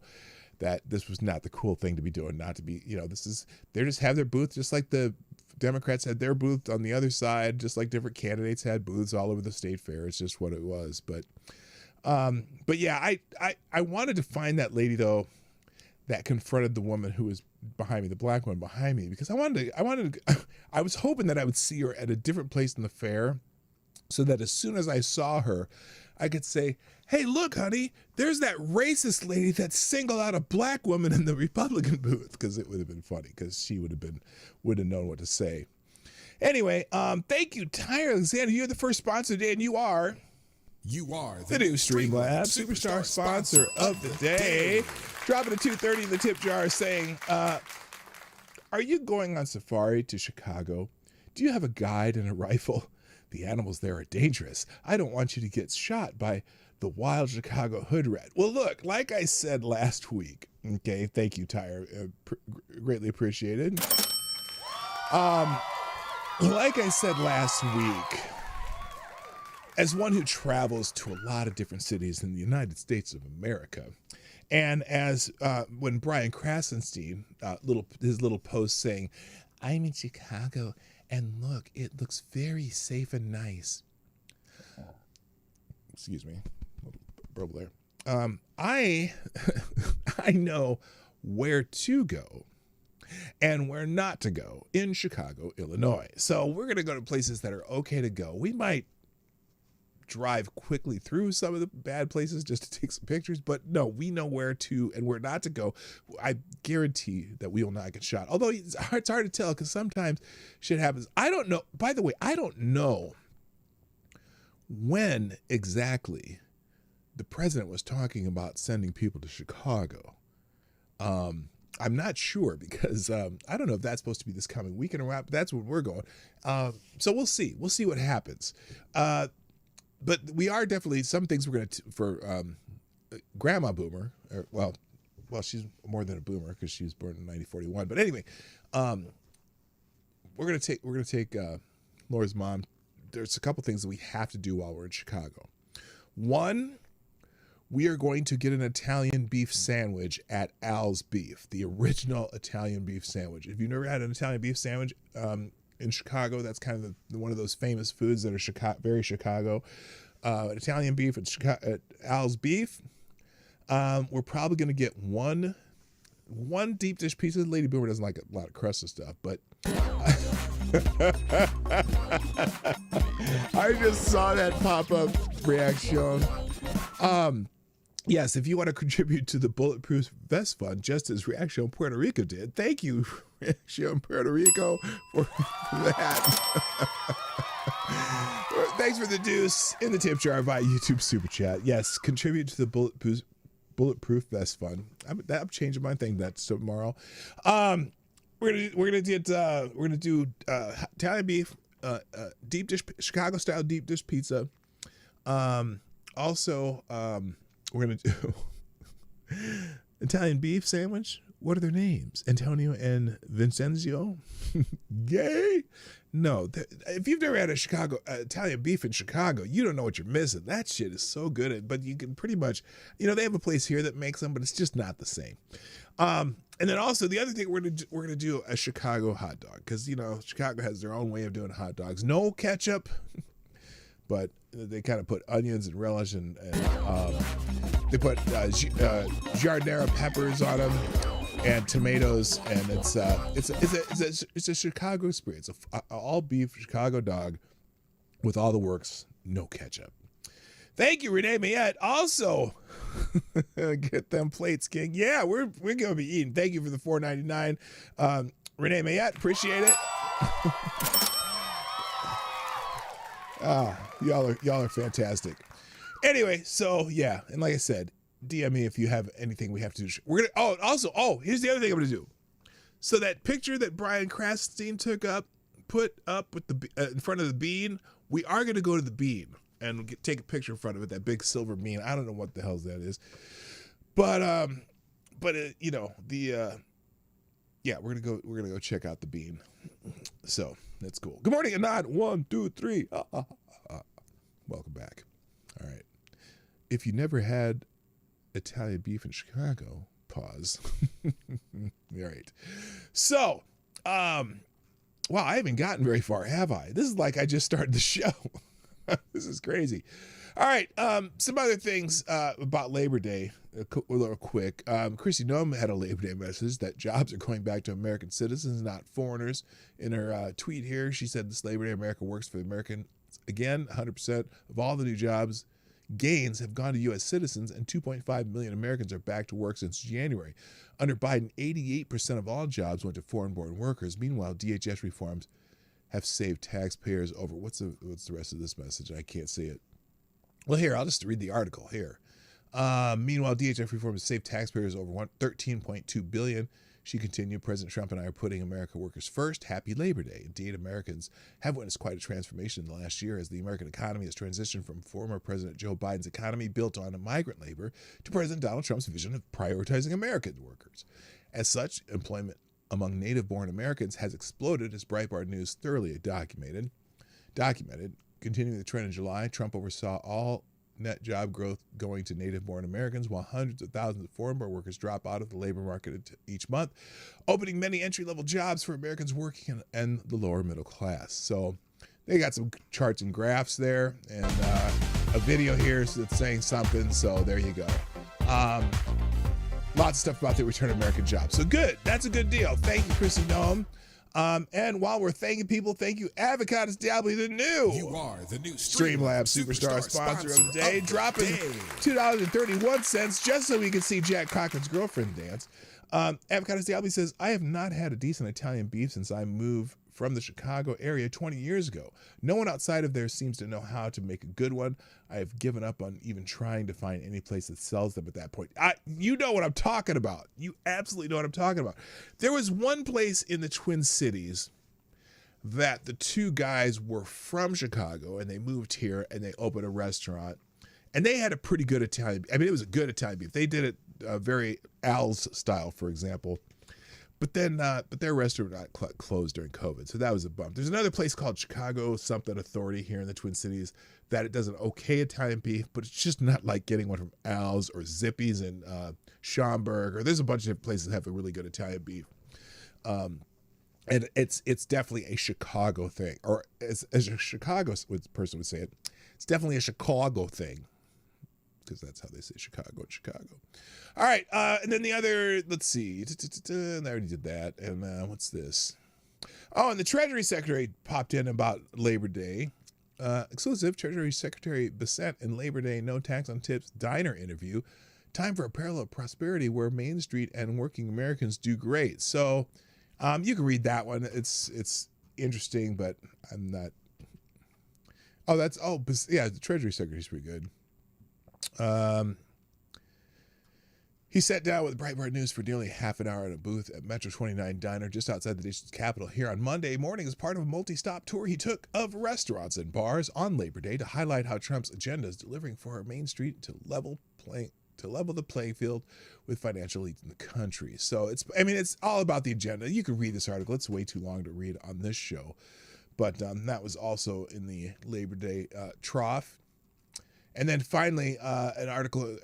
that this was not the cool thing to be doing, not to be, you know, they just have their booth, just like the Democrats had their booth on the other side, just like different candidates had booths all over the state fair. It's just what it was. But yeah, I wanted to find that lady though that confronted the woman who was behind me, the black one behind me, because I was hoping that I would see her at a different place in the fair, so that as soon as I saw her, I could say, "Hey, look, honey, there's that racist lady that singled out a black woman in the Republican booth," because it would have been funny, because she would have known what to say. Anyway, thank you, Tyler Alexander. You're the first sponsor today, and you are the new Streamlabs Superstar sponsor of the day. Dropping a $2.30 in the tip jar saying, "Are you going on safari to Chicago? Do you have a guide and a rifle? The animals there are dangerous. I don't want you to get shot by the wild Chicago hood rat." Well, look, like I said last week, okay, thank you, Tyre, greatly appreciated. Like I said last week, as one who travels to a lot of different cities in the United States of America, and as when Brian Krasenstein, his little post saying, "I'm in Chicago, and look, it looks very safe and nice." Excuse me, burble there. I know where to go and where not to go in Chicago, Illinois. So we're going to go to places that are okay to go. We might drive quickly through some of the bad places just to take some pictures, but no, we know where to and where not to go. I guarantee that we will not get shot, although it's hard to tell, because sometimes shit happens. I don't know, by the way, I don't know when exactly the president was talking about sending people to Chicago. I'm not sure, because I don't know if that's supposed to be this coming weekend or what, but that's when we're going. So we'll see what happens. But we are definitely, some things we're going to, for Grandma Boomer, or, well, she's more than a boomer because she was born in 1941. But anyway, we're going to take Laura's mom. There's a couple things that we have to do while we're in Chicago. One, we are going to get an Italian beef sandwich at Al's Beef, the original Italian beef sandwich. If you've never had an Italian beef sandwich, in Chicago, that's kind of one of those famous foods that are very Chicago. Italian beef at Al's Beef. We're probably going to get one deep dish pizza. Lady Boomer doesn't like a lot of crust and stuff, but I just saw that pop-up reaction. Yes, if you want to contribute to the Bulletproof Vest Fund, just as Reaction Puerto Rico did, thank you, Reaction Puerto Rico, for that. Thanks for the deuce in the tip jar via YouTube Super Chat. Yes, contribute to the Bulletproof Vest Fund. I'm changing my thing. That's tomorrow. We're gonna do Italian beef, deep dish, Chicago style deep dish pizza. Also, we're going to do Italian beef sandwich. What are their names? Antonio and Vincenzo? Gay? No. If you've never had a Italian beef in Chicago, you don't know what you're missing. That shit is so good. But you can pretty much, they have a place here that makes them, but it's just not the same. And then also the other thing, we're gonna do a Chicago hot dog, because Chicago has their own way of doing hot dogs. No ketchup, but they kind of put onions and relish and they put giardiniera peppers on them and tomatoes, and it's a Chicago experience. All beef Chicago dog with all the works, no ketchup. Thank you, Renee Mayette. Also, get them plates, King. Yeah, we're gonna be eating. Thank you for the $4.99, Renee Mayette. Appreciate it. Y'all are fantastic. Anyway, so yeah, and like I said, DM me if you have anything we have to do. We're gonna. Here's the other thing I'm gonna do. So that picture that Brian Krastenstein put up with the in front of the bean, we are gonna go to the bean and take a picture in front of it. That big silver bean. I don't know what the hell that is, but you know the yeah, we're gonna go check out the bean. So that's cool. Good morning, Anand. 1, 2, 3. Welcome back. All right. If you never had Italian beef in Chicago, pause. All right. So, wow, I haven't gotten very far, have I? This is like I just started the show. This is crazy. All right. Some other things about Labor Day, a little quick. Chrissy Noem had a Labor Day message that jobs are going back to American citizens, not foreigners. In her tweet here, she said this Labor Day, America works for the American. Again, 100% of all the new jobs gains have gone to U.S. citizens, and 2.5 million Americans are back to work since January. Under Biden, 88% of all jobs went to foreign-born workers. Meanwhile, DHS reforms have saved taxpayers over. What's the rest of this message? I can't see it. Well, here, I'll just read the article here. Meanwhile, DHS reforms have saved taxpayers over $13.2 billion. She continued, President Trump and I are putting American workers first. Happy Labor Day. Indeed, Americans have witnessed quite a transformation in the last year as the American economy has transitioned from former President Joe Biden's economy built on migrant labor to President Donald Trump's vision of prioritizing American workers. As such, employment among native-born Americans has exploded, as Breitbart News thoroughly documented. Continuing the trend in July, Trump oversaw all net job growth going to native-born Americans, while hundreds of thousands of foreign-born workers drop out of the labor market each month, opening many entry-level jobs for Americans working and the lower middle class. So they got some charts and graphs there, and a video here that's saying something. So there you go. Lots of stuff about the return of American jobs. So good. That's a good deal. Thank you, Chrissy Noem. And while we're thanking people, thank you, Avocados Diablo, the new Streamlabs Superstar sponsor of the day, dropping $2.31 just so we can see Jack Cochran's girlfriend dance. Avocados Diablo says, I have not had a decent Italian beef since I moved from the Chicago area 20 years ago. No one outside of there seems to know how to make a good one. I have given up on even trying to find any place that sells them at that point. You know what I'm talking about. You absolutely know what I'm talking about. There was one place in the Twin Cities that the two guys were from Chicago and they moved here and they opened a restaurant and they had a pretty good Italian. I mean, it was a good Italian beef. They did it very Al's style, for example. But then, their restaurant got closed during COVID, so that was a bump. There's another place called Chicago Something Authority here in the Twin Cities that it does an okay Italian beef, but it's just not like getting one from Al's or Zippy's in Schaumburg, or there's a bunch of different places that have a really good Italian beef. And it's definitely a Chicago thing, or as a Chicago person would say it, it's definitely a Chicago thing. Because that's how they say Chicago in Chicago. All right, and then the other, let's see. I already did that. And what's this? Oh, and the Treasury Secretary popped in about Labor Day. Exclusive Treasury Secretary Bissett and Labor Day No Tax on Tips diner interview. Time for a parallel prosperity where Main Street and working Americans do great. So you can read that one. It's interesting, but I'm not. Yeah, the Treasury Secretary's pretty good. He sat down with Breitbart News for nearly half an hour in a booth at Metro 29 Diner just outside the nation's capital here on Monday morning as part of a multi-stop tour he took of restaurants and bars on Labor Day to highlight how Trump's agenda is delivering for our Main Street to level the playing field with financial elites in the country. So it's all about the agenda. You can read this article. It's way too long to read on this show. But that was also in the Labor Day trough. And then finally, a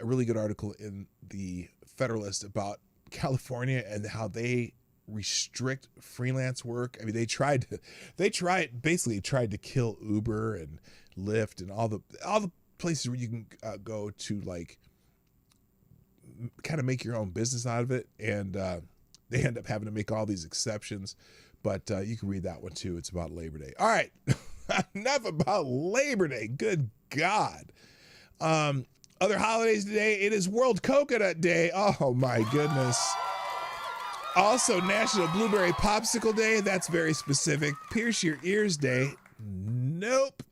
really good article in the Federalist about California and how they restrict freelance work. I mean, they tried to kill Uber and Lyft and all the places where you can go to like kind of make your own business out of it. And they end up having to make all these exceptions. But you can read that one too. It's about Labor Day. All right, enough about Labor Day. Good God. Other holidays today, it is World Coconut Day. Oh my goodness. Also National Blueberry Popsicle Day. That's very specific. Pierce Your Ears Day. Nope.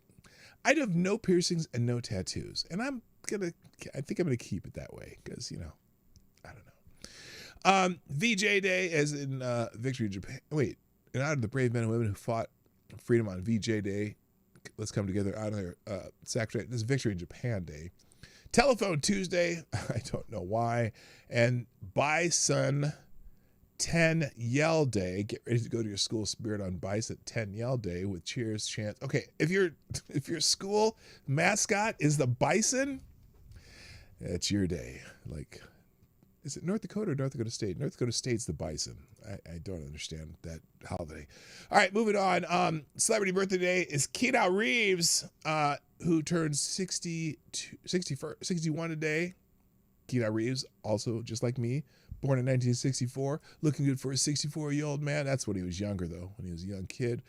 I have no piercings and no tattoos. And I think I'm gonna keep it that way because, I don't know. VJ Day as in Victory in Japan. Wait, in honor of the brave men and women who fought freedom on VJ Day. Let's come together on their sacrifice. This is Victory in Japan Day. Telephone Tuesday, I don't know why. And Bison 10 Yell Day. Get ready to go to your school spirit on Bison 10 Yell Day with cheers, chants. Okay, if your school mascot is the bison, it's your day. Like, is it North Dakota or North Dakota State? North Dakota State's the bison. I don't understand that holiday. All right, moving on. Celebrity birthday today is Keanu Reeves, who turns 61 today. Keanu Reeves, also just like me, born in 1964, looking good for a 64-year-old man. That's when he was younger, though, when he was a young kid.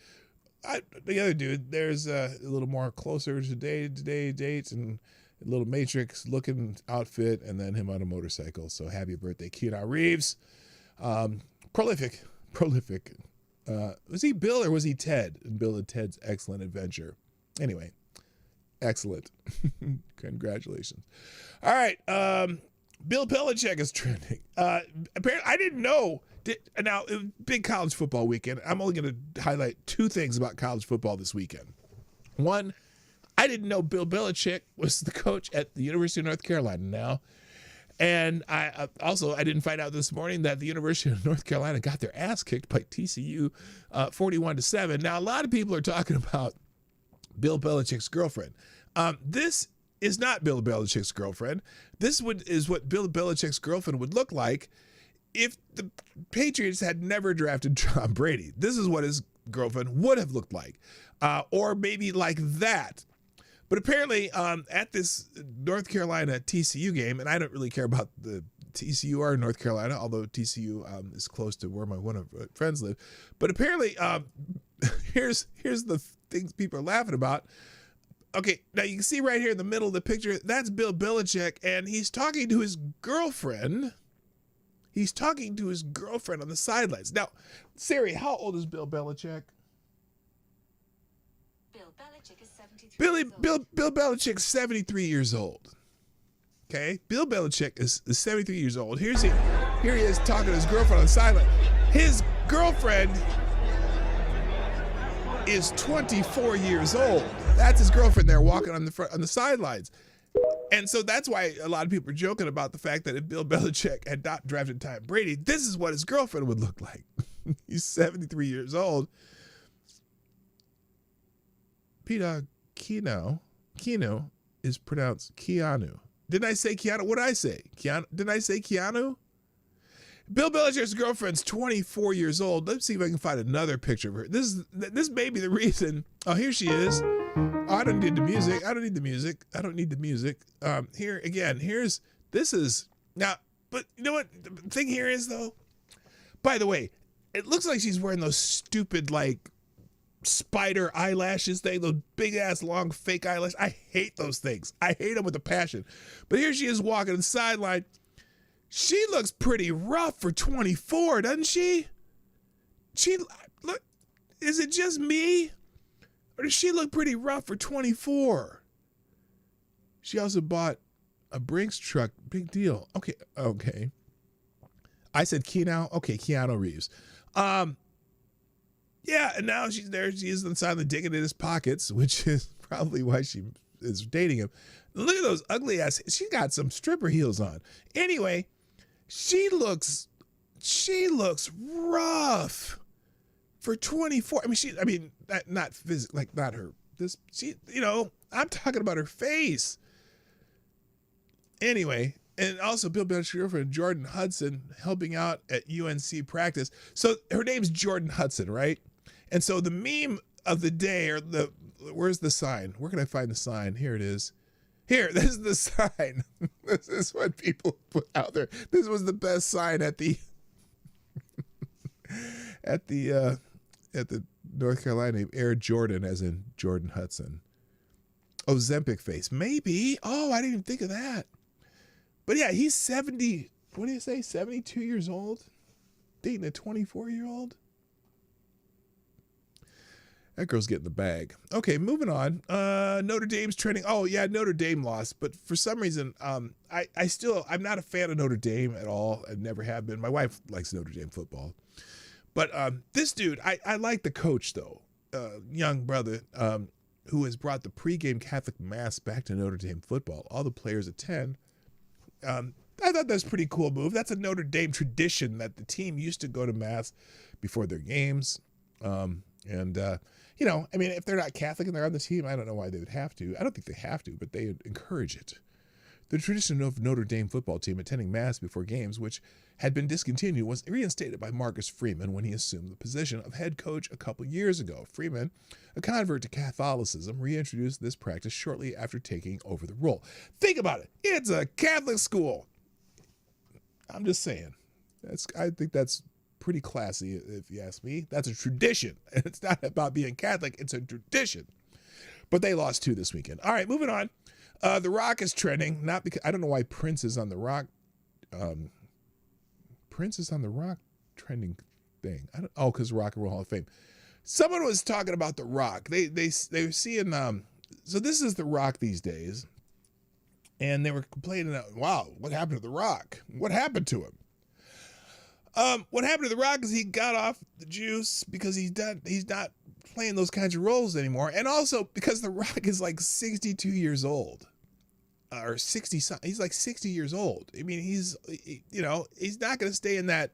The other dude, there's a little more closer to today dates and a little Matrix-looking outfit, and then him on a motorcycle. So happy birthday, Keanu Reeves. Prolific. Was he Bill or was he Ted in Bill and Ted's Excellent Adventure? Anyway, excellent. Congratulations. All right. Bill Belichick is trending. Apparently, I didn't know. Now, big college football weekend. I'm only going to highlight two things about college football this weekend. One, I didn't know Bill Belichick was the coach at the University of North Carolina now. And I didn't find out this morning that the University of North Carolina got their ass kicked by TCU 41-7. Now, a lot of people are talking about Bill Belichick's girlfriend. This is not Bill Belichick's girlfriend. This is what Bill Belichick's girlfriend would look like if the Patriots had never drafted Tom Brady. This is what his girlfriend would have looked like, or maybe like that. But apparently at this North Carolina TCU game, and I don't really care about the TCU or North Carolina, although TCU is close to where one of my friends live. But apparently, here's the things people are laughing about. Okay, now you can see right here in the middle of the picture, that's Bill Belichick, and he's talking to his girlfriend. He's talking to his girlfriend on the sidelines. Now, Siri, how old is Bill Belichick? Bill Belichick is 73 Bill Belichick's 73 years old. Okay? Bill Belichick is 73 years old. Here he is talking to his girlfriend on the sideline. His girlfriend is 24 years old. That's his girlfriend there walking on the sidelines. And so that's why a lot of people are joking about the fact that if Bill Belichick had not drafted Tom Brady, this is what his girlfriend would look like. He's 73 years old. Kino is pronounced Keanu. Didn't I say Keanu? What did I say? Didn't I say Keanu? Bill Belichick's girlfriend's 24 years old. Let's see if I can find another picture of her. This may be the reason. Oh, here she is. Oh, I don't need the music. Here again. This is now. But you know what the thing here is though. By the way, it looks like she's wearing those stupid like spider eyelashes thing, those big ass long fake eyelashes. I hate those things. I hate them with a passion. But here she is walking the sideline. She looks pretty rough for 24, doesn't she? Look. Is it just me? Or does she look pretty rough for 24? She also bought a Brinks truck. Big deal. Okay. I said Keanu. Okay, Keanu Reeves. Yeah, and now she's there. She is on the sideline digging in his pockets, which is probably why she is dating him. Look at those ugly ass. She got some stripper heels on. Anyway, she looks rough for 24. Not physically, like not her. I'm talking about her face. Anyway, and also Bill Belichick's girlfriend Jordan Hudson helping out at UNC practice. So her name's Jordan Hudson, right? And so the meme of the day, where's the sign? Where can I find the sign? Here it is. Here, this is the sign. This is what people put out there. This was the best sign at the North Carolina Air Jordan, as in Jordan Hudson. Ozempic face. Maybe. Oh, I didn't even think of that. But yeah, he's 70. What do you say? 72 years old? Dating a 24-year-old? That girl's getting the bag. Okay, moving on. Notre Dame's trending. Oh, yeah, Notre Dame lost. But for some reason, I'm not a fan of Notre Dame at all. I never have been. My wife likes Notre Dame football. But this dude, I like the coach, though. Young brother who has brought the pregame Catholic Mass back to Notre Dame football. All the players attend. I thought that's a pretty cool move. That's a Notre Dame tradition that the team used to go to Mass before their games. You know, I mean, if they're not Catholic and they're on the team, I don't know why they would have to. I don't think they have to, but they encourage it. The tradition of Notre Dame football team attending Mass before games, which had been discontinued, was reinstated by Marcus Freeman when he assumed the position of head coach a couple years ago. Freeman, a convert to Catholicism, reintroduced this practice shortly after taking over the role. Think about it. It's a Catholic school. I'm just saying. I think that's pretty classy, if you ask me. That's a tradition. And it's not about being Catholic. It's a tradition. But they lost 2 this weekend. All right, moving on. The Rock is trending. Not because I don't know why Prince is on the Rock. Prince is on the Rock trending thing. Because Rock and Roll Hall of Fame. Someone was talking about the Rock. They were seeing. So this is the Rock these days, and they were complaining. Wow, what happened to the Rock? What happened to him? What happened to the Rock is he got off the juice because he's not playing those kinds of roles anymore, and also because the Rock is like 62 years old, or 60 something. He's like 60 years old. I mean, he's not going to stay in that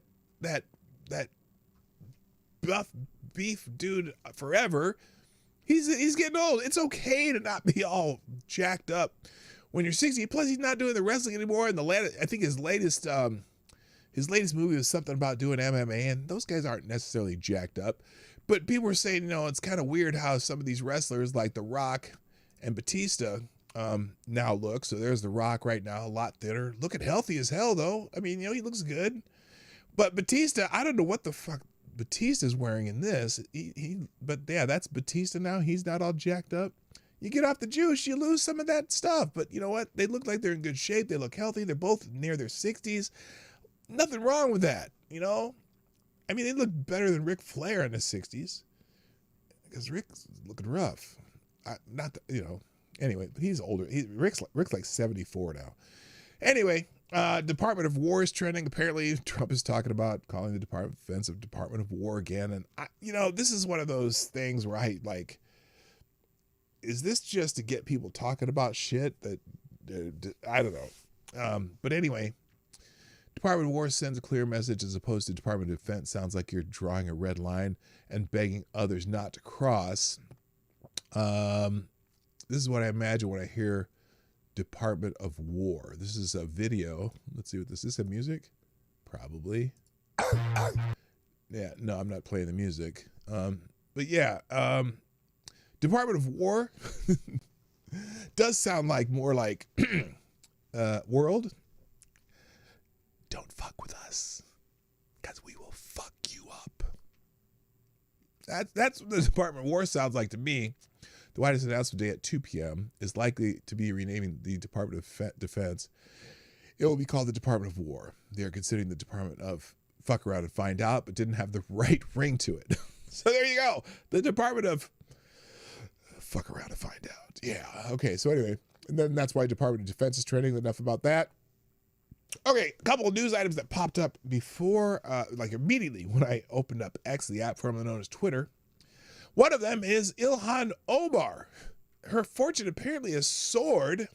buff beef dude forever. He's getting old. It's okay to not be all jacked up when you're 60. Plus, he's not doing the wrestling anymore. And I think his latest movie was something about doing MMA, and those guys aren't necessarily jacked up. But people were saying, it's kind of weird how some of these wrestlers like The Rock and Batista now look. So there's The Rock right now, a lot thinner, looking healthy as hell though. I mean, he looks good. But Batista, I don't know what the fuck Batista's wearing in this. But yeah, that's Batista now. He's not all jacked up. You get off the juice, you lose some of that stuff. But you know what? They look like they're in good shape. They look healthy. They're both near their 60s. Nothing wrong with that, I mean, they look better than Ric Flair in his 60s. Because Rick's looking rough. Anyway, but he's older. Rick's like 74 now. Anyway, Department of War is trending. Apparently, Trump is talking about calling the Department of Defense of Department of War again. And, this is one of those things where is this just to get people talking about shit that, I don't know. But anyway, Department of War sends a clear message as opposed to Department of Defense. Sounds like you're drawing a red line and begging others not to cross. This is what I imagine when I hear Department of War. This is a video. Let's see what this is. Is this music? Probably. Yeah, no, I'm not playing the music. But yeah, Department of War does sound like more like World. Don't fuck with us, because we will fuck you up. That's what the Department of War sounds like to me. The White House announced today at 2 p.m. is likely to be renaming the Department of Defense. It will be called the Department of War. They are considering the Department of Fuck Around and Find Out, but didn't have the right ring to it. So there you go. The Department of Fuck Around and Find Out. Yeah. Okay. So anyway, and then that's why Department of Defense is trending. Enough about that. Okay, a couple of news items that popped up before, immediately when I opened up X, the app formerly known as Twitter. One of them is Ilhan Omar. Her fortune apparently has soared.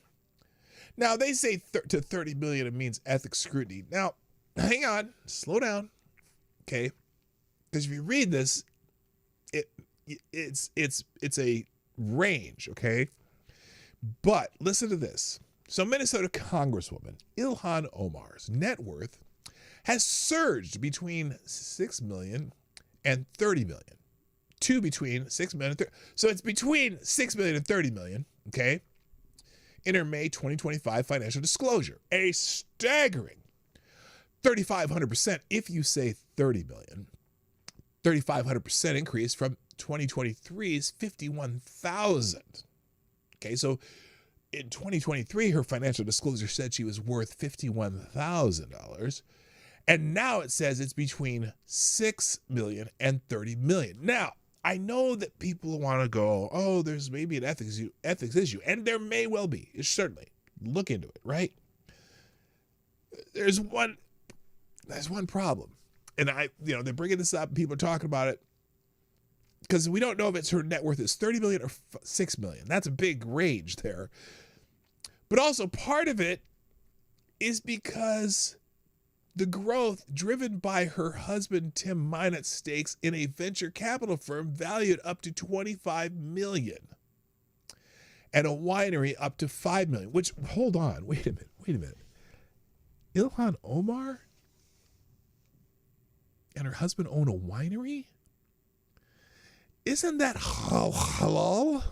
Now, they say to 30 million, it means ethics scrutiny. Now, hang on, slow down, okay? Because if you read this, it's a range, okay? But listen to this. So Minnesota Congresswoman Ilhan Omar's net worth has surged between 6 million and 30 million. To between 6 million and 30. So it's between 6 million and 30 million, okay? In her May 2025 financial disclosure. A staggering 3,500% if you say 30 million. 3,500% increase from 2023's 51,000. Okay, so in 2023, her financial disclosure said she was worth $51,000. And now it says it's between $6 million and $30 million. Now, I know that people want to go, oh, there's maybe an ethics issue. And there may well be. Certainly. Look into it, right? There's one problem. And they're bringing this up. People are talking about it. Because we don't know if it's her net worth is $30 million or $6 million. That's a big range there. But also part of it is because the growth driven by her husband, Tim Meinetz's stakes in a venture capital firm valued up to $25 million and a winery up to $5 million, which, hold on, wait a minute. Ilhan Omar and her husband own a winery? Isn't that halal?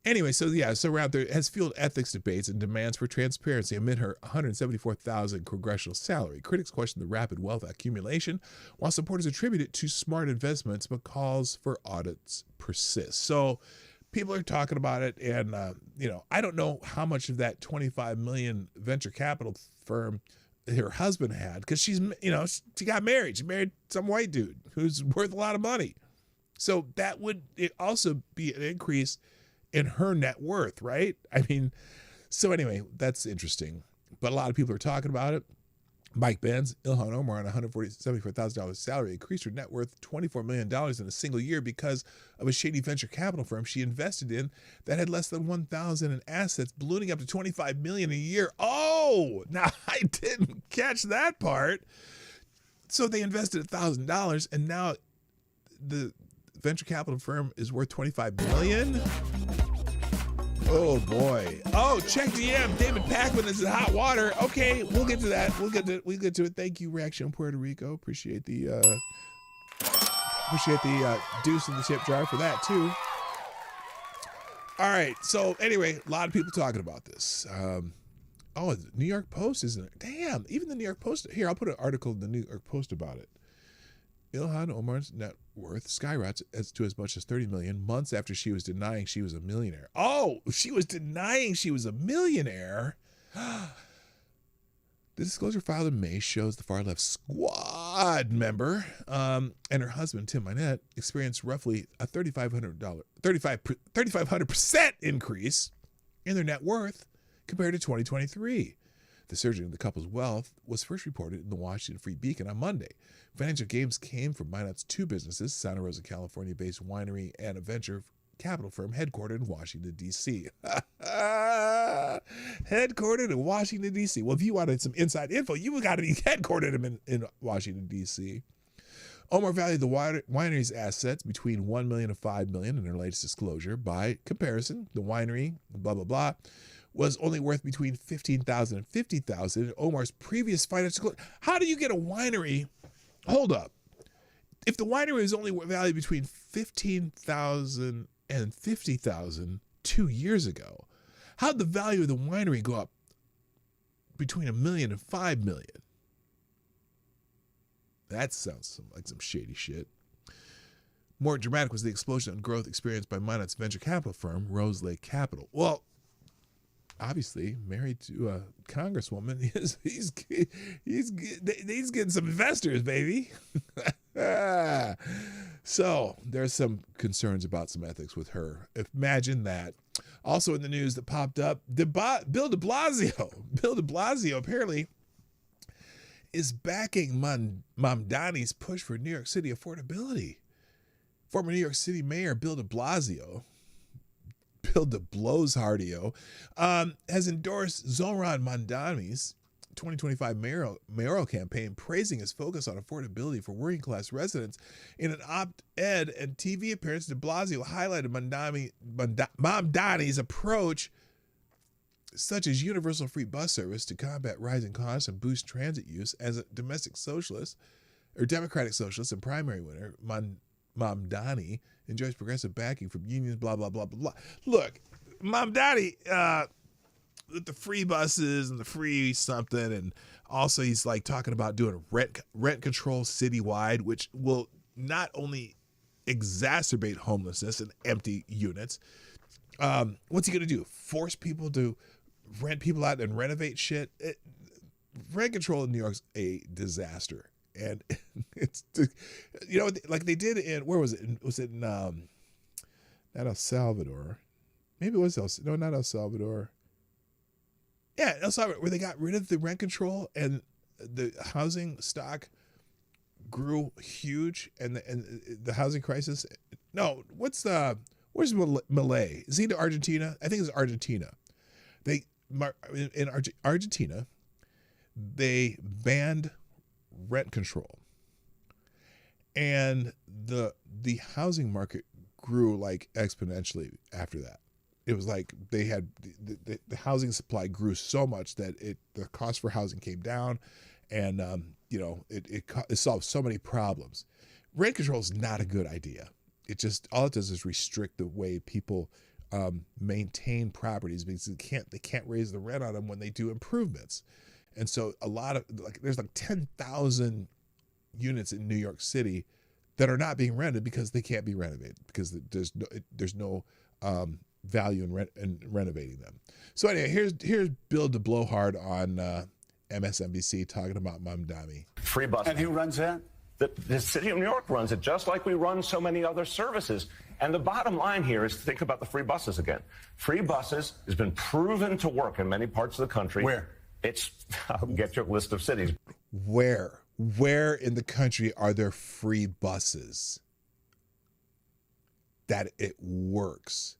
Anyway, so around there has fueled ethics debates and demands for transparency amid her $174,000 congressional salary. Critics question the rapid wealth accumulation, while supporters attribute it to smart investments, but calls for audits persist. So people are talking about it, and I don't know how much of that $25 million venture capital firm her husband had, because she got married. She married some white dude who's worth a lot of money. So that would also be an increase in her net worth, right? I mean, so anyway, that's interesting. But a lot of people are talking about it. Mike Benz, Ilhan Omar on a $174,000 salary increased her net worth $24 million in a single year because of a shady venture capital firm she invested in that had less than 1,000 in assets, ballooning up to $25 million a year. Oh, now I didn't catch that part. So they invested $1,000, and now the venture capital firm is worth $25 million. Oh boy. Oh, check DM. David Packman is in hot water. Okay, we'll get to that. We'll get to it. Thank you, Reaction Puerto Rico. Appreciate the deuce in the tip jar for that too. All right. So anyway, a lot of people talking about this. The New York Post isn't it? Damn, even the New York Post. Here, I'll put an article in the New York Post about it. Ilhan Omar's net worth skyrockets to as much as $30 million months after she was denying she was a millionaire. Oh, she was denying she was a millionaire. The disclosure filed in May shows the far-left squad member and her husband, Tim Meinetz's, experienced roughly a 3,500% increase in their net worth compared to 2023. The surge in the couple's wealth was first reported in the Washington Free Beacon on Monday. Financial gains came from Meinetz's two businesses, Santa Rosa, California-based winery and a venture capital firm headquartered in Washington, D.C. Headquartered in Washington, D.C. Well, if you wanted some inside info, you got to be headquartered in Washington, D.C. Omar valued the winery's assets between $1 million and $5 million in her latest disclosure. By comparison, the winery, blah, blah, blah, was only worth between $15,000 and $50,000 in Omar's previous financial. How do you get a winery? Hold up. If the winery was only valued between $15,000 and $50,000 2 years ago, how'd the value of the winery go up between $1 million and $5 million? That sounds like some shady shit. More dramatic was the explosion in growth experienced by Meinetz's venture capital firm, Rose Lake Capital. Well, obviously married to a congresswoman, he's getting some investors, baby. So there's some concerns about some ethics with her. Imagine that. Also in the news that popped up, Bill de Blasio apparently is backing Mamdani's push for New York City affordability. Former New York City Mayor Bill de Blasio has endorsed Zohran Mamdani's 2025 mayoral campaign, praising his focus on affordability for working class residents. In an op-ed and TV appearance, de Blasio highlighted Mamdani's approach, such as universal free bus service to combat rising costs and boost transit use. As a Democratic Socialist and primary winner, Mamdani enjoys progressive backing from unions, blah, blah, blah, blah, blah. Look, Mamdani, with the free buses and the free something, and also he's like talking about doing rent control citywide, which will not only exacerbate homelessness and empty units, What's he going to do? Force people to rent people out and renovate shit? Rent control in New York's a disaster. And it's, you know, like they did in, where was it? Was it in, not El Salvador? Maybe it was not El Salvador. Yeah, El Salvador, where they got rid of the rent control and the housing stock grew huge, and the housing crisis. No, where's Malay? Is he to Argentina? I think it's Argentina. In Argentina, they banned rent control, and the housing market grew like exponentially after that. It was like they had the housing supply grew so much that the cost for housing came down, and you know, it solved so many problems. Rent control is not a good idea. It just, all it does is restrict the way people maintain properties, because they can't raise the rent on them when they do improvements. And so a lot of, like, there's like 10,000 units in New York City that are not being rented because they can't be renovated, because there's no value in renovating them. So anyway, here's Bill de Blowhard on MSNBC talking about Damme. Free bus. And who runs that? The city of New York runs it, just like we run so many other services. And the bottom line here is to think about the free buses again. Free buses has been proven to work in many parts of the country. Where? I'll get you a list of cities. Where in the country are there free buses that it works,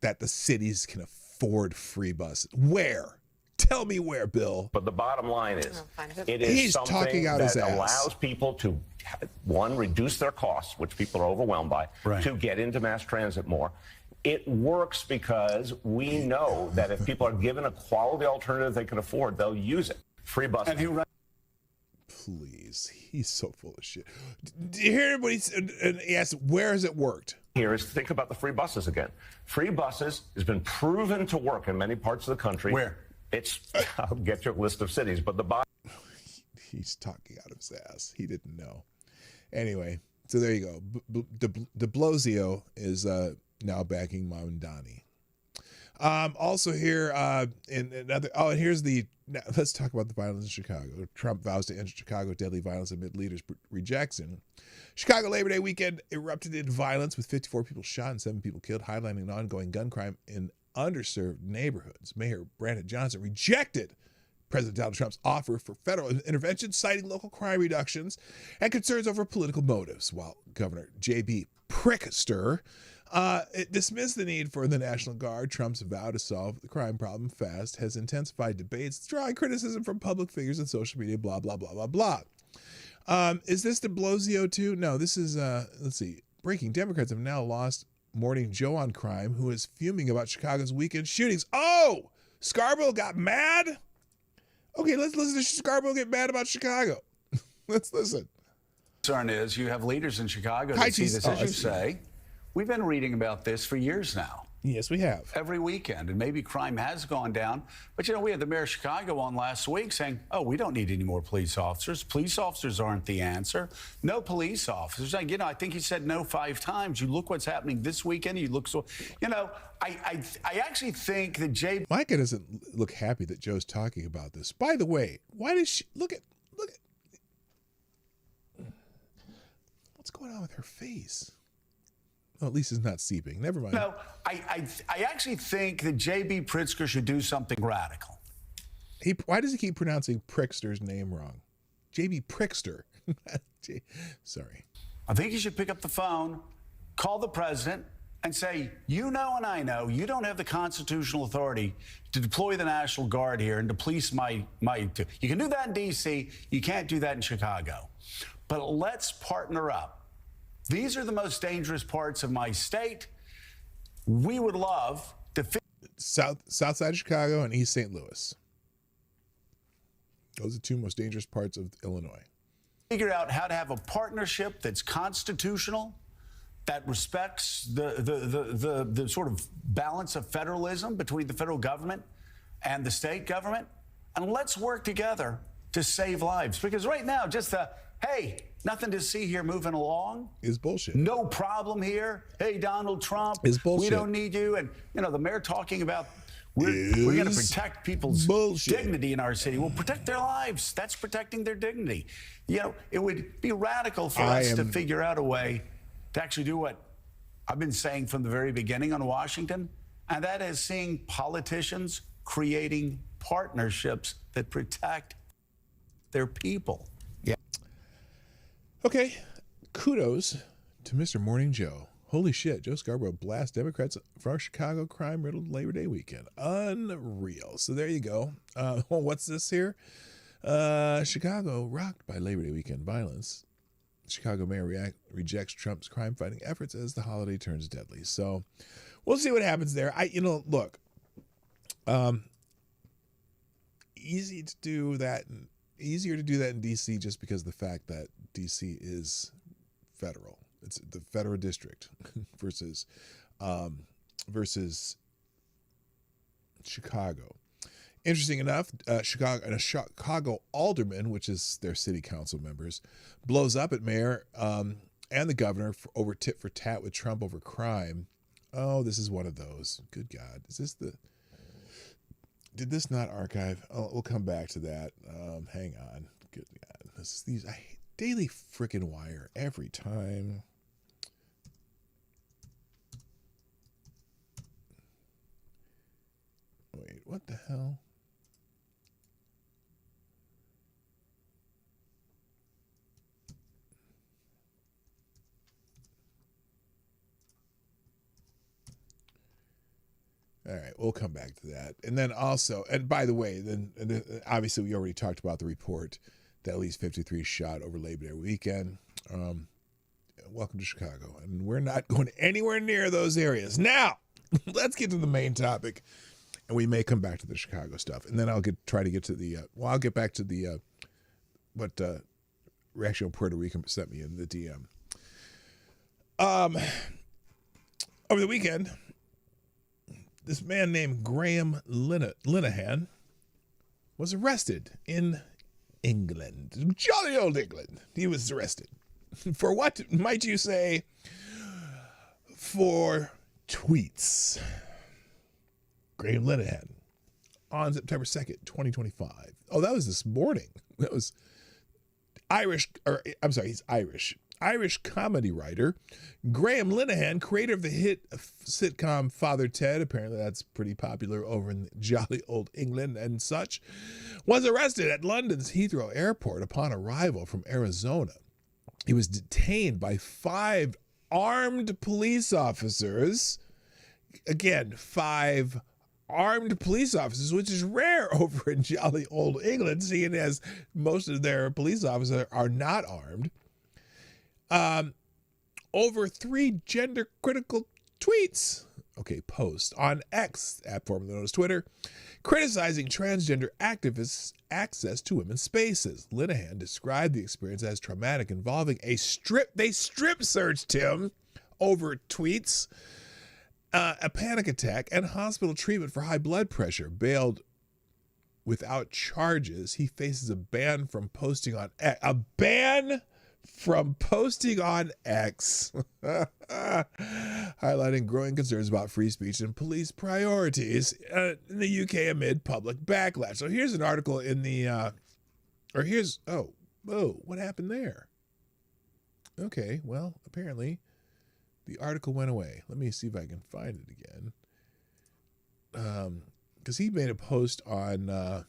that the cities can afford free buses? Where? Tell me where, Bill. But the bottom line is, it is He's something talking out that his ass. allows people to, one, reduce their costs, which people are overwhelmed by, right, to get into mass transit more. It works because we know that if people are given a quality alternative they can afford, they'll use it. Free buses. And who Please, he's so full of shit. Do you hear what he asked, where has it worked? Here is to think about the free buses again. Free buses has been proven to work in many parts of the country. Where? I'll get you a list of cities, but the bottom. He's talking out of his ass. He didn't know. Anyway, so there you go. De Blasio is now backing Mamdani. Also here in another. Oh, and here's the. Now, let's talk about the violence in Chicago. Trump vows to end Chicago deadly violence amid leaders' rejection. Chicago Labor Day weekend erupted in violence with 54 people shot and 7 people killed, highlighting an ongoing gun crime in underserved neighborhoods. Mayor Brandon Johnson rejected President Donald Trump's offer for federal intervention, citing local crime reductions and concerns over political motives, while Governor J.B. Pritzker it dismissed the need for the National Guard. Trump's vow to solve the crime problem fast has intensified debates, drawing criticism from public figures and social media, blah, blah, blah, blah, blah. Is this de Blasio too? No, this is, let's see. Breaking: Democrats have now lost Morning Joe on crime, who is fuming about Chicago's weekend shootings. Oh, Scarborough got mad? Okay, let's listen to Scarborough get mad about Chicago. Let's listen. Concern is you have leaders in Chicago that see this, as you say. We've been reading about this for years now. Yes, we have. Every weekend, and maybe crime has gone down. But, you know, we had the mayor of Chicago on last week saying, oh, we don't need any more police officers. Police officers aren't the answer. No police officers. You know, I think he said no 5 times. You look what's happening this weekend. You look so, you know, I actually think that Jay... Micah doesn't look happy that Joe's talking about this. By the way, why does she... Look at... What's going on with her face? Well, at least it's not seeping. Never mind. No, I actually think that J.B. Pritzker should do something radical. Why does he keep pronouncing Pritzker's name wrong? J.B. Pritzker. Sorry. I think he should pick up the phone, call the president, and say, you know and I know you don't have the constitutional authority to deploy the National Guard here and to police my you can do that in D.C., you can't do that in Chicago. But let's partner up. These are the most dangerous parts of my state. We would love to... South side of Chicago and East St. Louis. Those are 2 most dangerous parts of Illinois. Figure out how to have a partnership that's constitutional, that respects the sort of balance of federalism between the federal government and the state government. And let's work together to save lives. Because right now, just hey, Nothing to see here moving along. Is bullshit. No problem here. Hey, Donald Trump. Is bullshit. We don't need you. And, the mayor talking about we're going to protect people's dignity in our city. We'll protect their lives. That's protecting their dignity. It would be radical for us to figure out a way to actually do what I've been saying from the very beginning on Washington, and that is seeing politicians creating partnerships that protect their people. Yeah. Okay. Kudos to Mr. Morning Joe. Holy shit, Joe Scarborough blasts Democrats for our Chicago crime-riddled Labor Day weekend. Unreal. So there you go. What's this here? Chicago rocked by Labor Day weekend violence. Chicago mayor rejects Trump's crime-fighting efforts as the holiday turns deadly. So we'll see what happens there. Look, easier to do that in D.C. just because of the fact that D.C. is federal. It's the federal district versus Chicago. Interesting enough, Chicago alderman, which is their city council members, blows up at mayor and the governor over tit for tat with Trump over crime. Oh, this is one of those. Good God, did this not archive? Oh, we'll come back to that. Hang on. Good God, I hate Daily frickin' Wire every time. Wait, what the hell? All right, we'll come back to that. And then also, and by the way, then obviously we already talked about the report that at least 53 shot over Labor Day weekend. Welcome to Chicago. And we're not going anywhere near those areas. Now, let's get to the main topic. And we may come back to the Chicago stuff. And then I'll try to get to the, I'll get back to the, what Reaction Puerto Rico sent me in the DM. Over the weekend, this man named Graham Linehan was arrested in England. Jolly old England. He was arrested. For what, might you say? For tweets. Graham Linehan on September 2nd, 2025. Oh, that was this morning. That was he's Irish. Irish comedy writer Graham Linehan, creator of the hit sitcom Father Ted, apparently that's pretty popular over in jolly old England and such, was arrested at London's Heathrow Airport upon arrival from Arizona. He was detained by 5 armed police officers. Again, 5 armed police officers, which is rare over in jolly old England, seeing as most of their police officers are not armed. Over 3 gender-critical tweets, posts on X, app formerly known as Twitter, criticizing transgender activists' access to women's spaces. Linehan described the experience as traumatic, involving they strip searched him over tweets, a panic attack, and hospital treatment for high blood pressure. Bailed without charges, he faces a ban from posting on X. A ban from posting on X, highlighting growing concerns about free speech and police priorities in the UK amid public backlash. So here's an article in the, what happened there? Okay, well, apparently the article went away. Let me see if I can find it again. Because he made a post on, I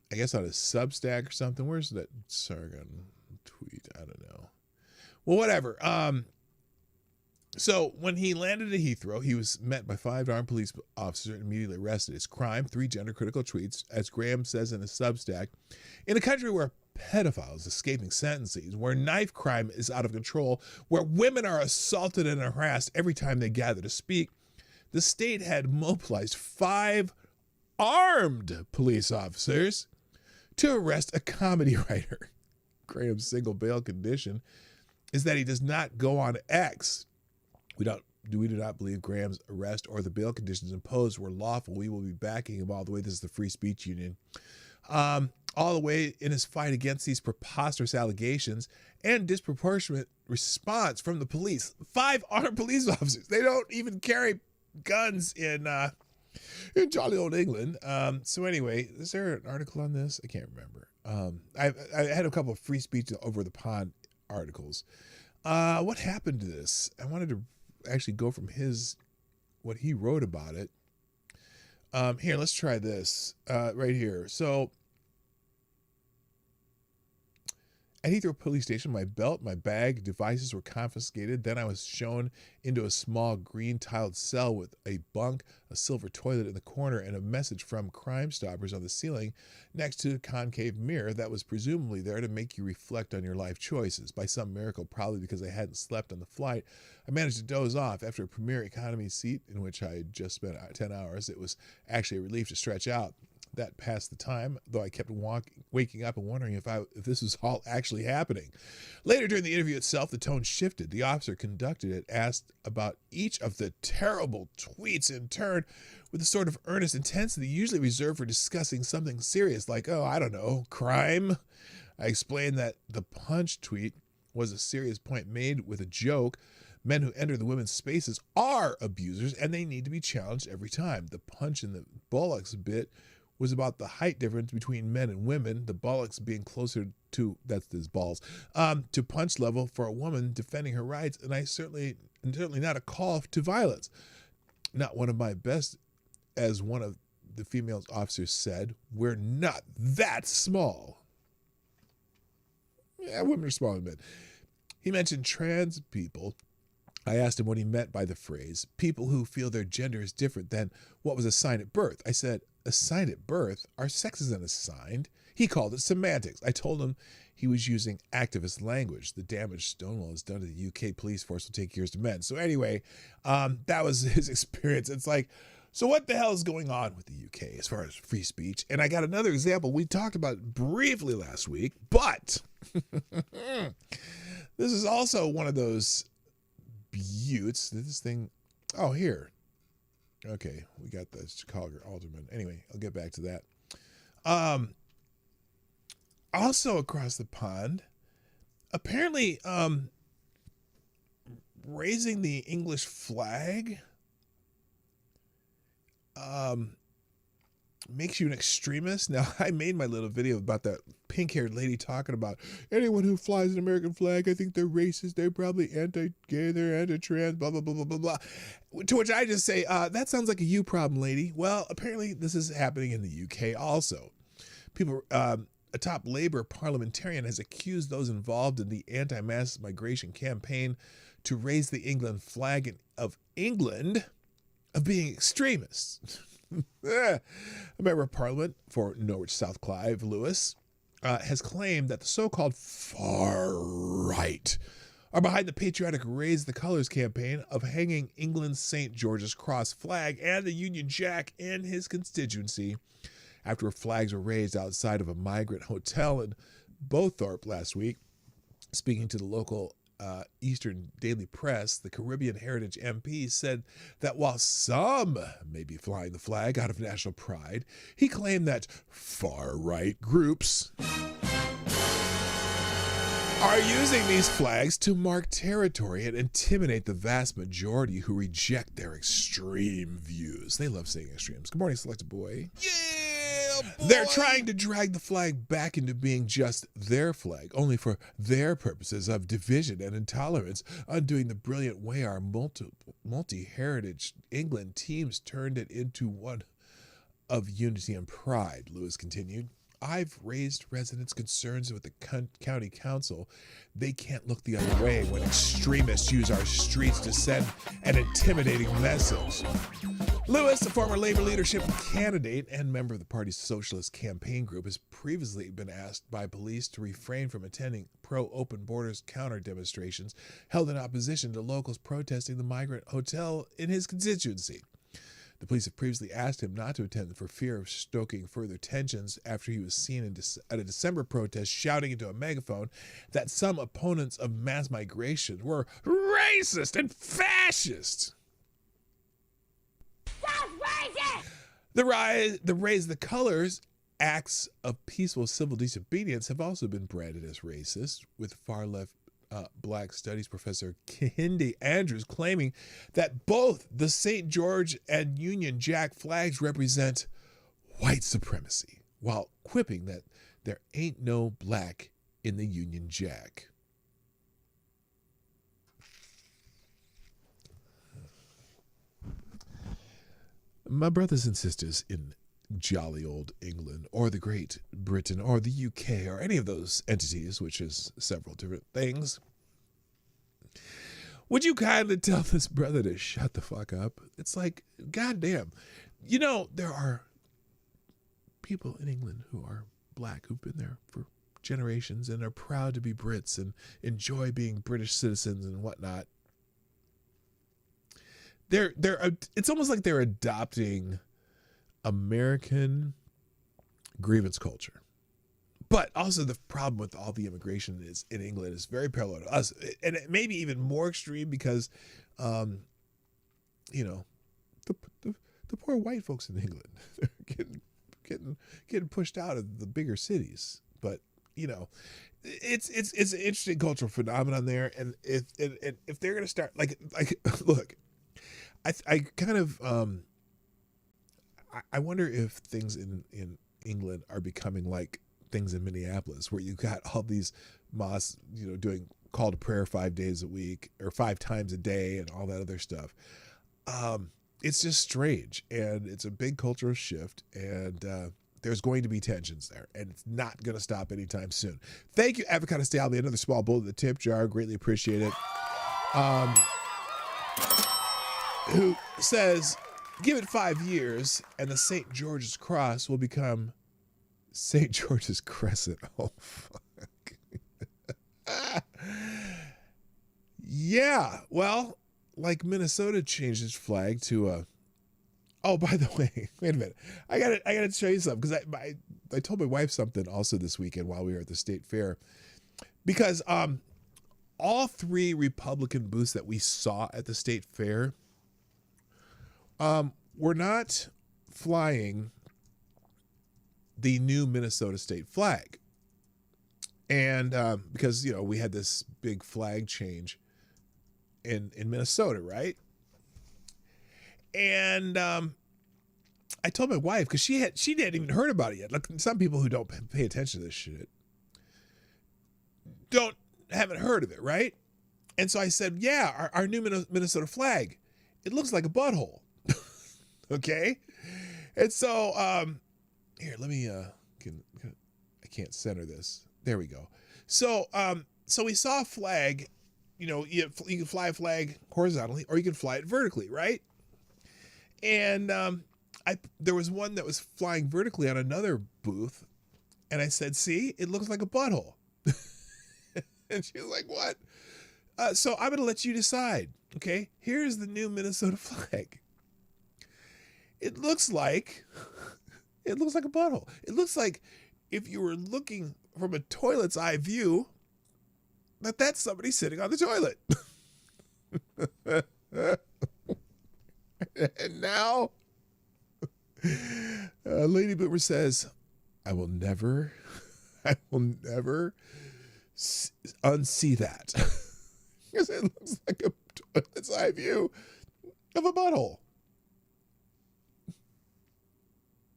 guess on a Substack or something. Where's that Sargon tweet? I don't know. Well, whatever. So when he landed at Heathrow, he was met by 5 armed police officers and immediately arrested. His crime, 3 gender-critical tweets, as Graham says in his Substack. In a country where pedophiles escaping sentences, where knife crime is out of control, where women are assaulted and harassed every time they gather to speak, the state had mobilized 5 armed police officers to arrest a comedy writer. Graham's single bail condition is that he does not go on X. We do not believe Graham's arrest or the bail conditions imposed were lawful. We will be backing him all the way. This is the Free Speech Union. all the way in his fight against these preposterous allegations and disproportionate response from the police. 5 armed police officers. They don't even carry guns in jolly old England. So anyway, is there an article on this? I can't remember. I had a couple of free speech over the pond articles. What happened to this? I wanted to actually go from what he wrote about it. Here, let's try this right here. So at Heathrow Police Station, my belt, my bag, devices were confiscated. Then I was shown into a small green tiled cell with a bunk, a silver toilet in the corner, and a message from Crime Stoppers on the ceiling next to a concave mirror that was presumably there to make you reflect on your life choices. By some miracle, probably because I hadn't slept on the flight, I managed to doze off after a premier economy seat in which I had just spent 10 hours. It was actually a relief to stretch out. That passed the time, though I kept waking up and wondering if this was all actually happening. Later during the interview itself, the tone shifted. The officer conducted it asked about each of the terrible tweets in turn with the sort of earnest intensity usually reserved for discussing something serious like, oh, I don't know, crime. I explained that the punch tweet was a serious point made with a joke. Men who enter the women's spaces are abusers and they need to be challenged every time. The punch in the bullocks bit was about the height difference between men and women, the bullocks being closer to, that's his balls, to punch level for a woman defending her rights, and certainly not a call to violence. Not one of my best, as one of the female officers said, we're not that small. Yeah, women are smaller than men. He mentioned trans people. I asked him what he meant by the phrase, people who feel their gender is different than what was assigned at birth. I said, assigned at birth? Our sex isn't assigned. He called it semantics. I told him he was using activist language. The damage Stonewall has done to the UK police force will take years to mend. So anyway, that was his experience. It's like, so what the hell is going on with the UK as far as free speech? And I got another example we talked about briefly last week, but this is also one of those buttes. This thing, oh, here. Okay, we got the Chicago Alderman. Anyway, I'll get back to that. Also across the pond, apparently raising the English flag makes you an extremist. Now, I made my little video about that pink-haired lady talking about anyone who flies an American flag, I think they're racist, they're probably anti-gay, they're anti-trans, blah, blah, blah, blah, blah, blah. To which I just say, that sounds like a you problem, lady. Well, apparently this is happening in the UK also. People, a top Labour parliamentarian has accused those involved in the anti-mass migration campaign to raise the England flag of England of being extremists. A member of Parliament for Norwich South Clive, Lewis, has claimed that the so-called far right are behind the patriotic Raise the Colours campaign of hanging England's St. George's Cross flag and the Union Jack in his constituency after flags were raised outside of a migrant hotel in Bowthorpe last week. Speaking to the local Eastern Daily Press, the Caribbean Heritage MP said that while some may be flying the flag out of national pride, he claimed that far-right groups are using these flags to mark territory and intimidate the vast majority who reject their extreme views. They love saying extremes. Good morning, Selected Boy. Yeah, boy. They're trying to drag the flag back into being just their flag, only for their purposes of division and intolerance, undoing the brilliant way our multi-heritage England teams turned it into one of unity and pride, Lewis continued. I've raised residents' concerns with the county council. They can't look the other way when extremists use our streets to send an intimidating message. Lewis, a former Labour leadership candidate and member of the party's socialist campaign group, has previously been asked by police to refrain from attending pro-open borders counter demonstrations held in opposition to locals protesting the migrant hotel in his constituency. The police have previously asked him not to attend for fear of stoking further tensions after he was seen at a December protest shouting into a megaphone that some opponents of mass migration were racist and fascist. That's racist! The Raise the Colours acts of peaceful civil disobedience have also been branded as racist, with far-left Black Studies professor Kehinde Andrews claiming that both the St. George and Union Jack flags represent white supremacy, while quipping that there ain't no black in the Union Jack. My brothers and sisters in jolly old England, or the Great Britain, or the UK, or any of those entities, which is several different things, would you kindly tell this brother to shut the fuck up? It's like, goddamn. You know, there are people in England who are black, who've been there for generations and are proud to be Brits and enjoy being British citizens and whatnot. It's almost like they're adopting American grievance culture. But also the problem with all the immigration is in England is very parallel to us, and it may be even more extreme because, you know, the poor white folks in England are getting pushed out of the bigger cities. But you know, it's an interesting cultural phenomenon there, and if they're gonna start like look, I kind of I wonder if things in England are becoming like things in Minneapolis, where you got all these mosques, you know, doing call to prayer 5 days a week or 5 times a day and all that other stuff. It's just strange, and it's a big cultural shift, and there's going to be tensions there, and it's not going to stop anytime soon. Thank you, Avocado Stallion. Another small bowl of the tip jar. Greatly appreciate it. Who says, give it 5 years, and the St. George's Cross will become St. George's Crescent. Oh, fuck. Yeah, well, like Minnesota changed its flag to oh, by the way, wait a minute. I gotta show you something, because I told my wife something also this weekend while we were at the state fair, because all 3 Republican booths that we saw at the state fair were not flying the new Minnesota state flag. And because, you know, we had this big flag change in Minnesota, right? And I told my wife, because she hadn't even heard about it yet. Like some people who don't pay attention to this shit haven't heard of it, right? And so I said, yeah, our new Minnesota flag, it looks like a butthole. Okay? And so here, let me I can't center this. There we go. So so we saw a flag. You know, you can fly a flag horizontally, or you can fly it vertically, right? And there was one that was flying vertically on another booth, and I said, see, it looks like a butthole. And she was like, what? So I'm going to let you decide, okay? Here's the new Minnesota flag. It looks like a butthole. It looks like if you were looking from a toilet's eye view, that's somebody sitting on the toilet. And now, Lady Boomer says, I will never unsee that. Because it looks like a toilet's eye view of a butthole.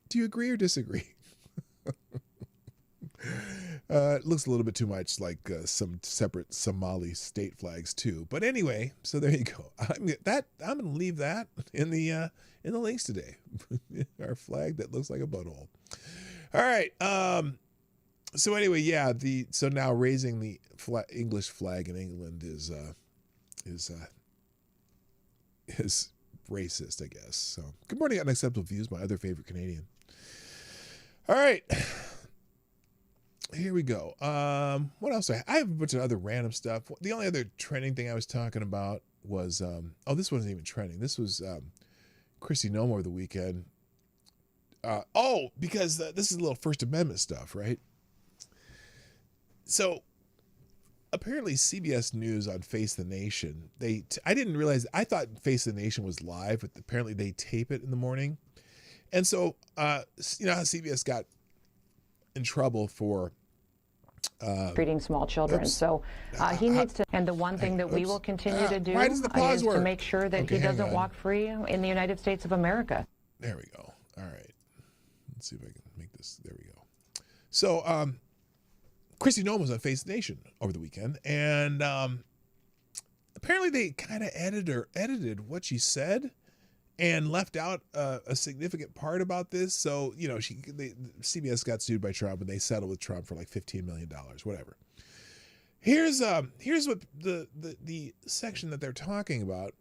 Do you agree or disagree? It looks a little bit too much like some separate Somali state flags too. But anyway, so there you go. I'm going to leave that in the links today. Our flag that looks like a butthole. All right. So anyway, yeah. So now raising the English flag in England is racist, I guess. So good morning, Unacceptable Views, my other favorite Canadian. All right. Here we go. What else? I have a bunch of other random stuff. The only other trending thing I was talking about was, this wasn't even trending. This was Chrissy No More the weekend. Because this is a little First Amendment stuff, right? So apparently CBS News on Face the Nation, I didn't realize, I thought Face the Nation was live, but apparently they tape it in the morning. And so, you know how CBS got in trouble for treating small children. oops. So he needs to, and the one thing that we will continue to do why doesn't the pause is work? to make sure that Okay, he hang doesn't on. walk free in the United States of America. There we go. All right. Let's see if I can make this. There we go. So, Kristi Noem was on Face the Nation over the weekend, and apparently they kind of edited what she said and left out a significant part about this. So, you know, CBS got sued by Trump, and they settled with Trump for like $15 million, whatever. Here's what the section that they're talking about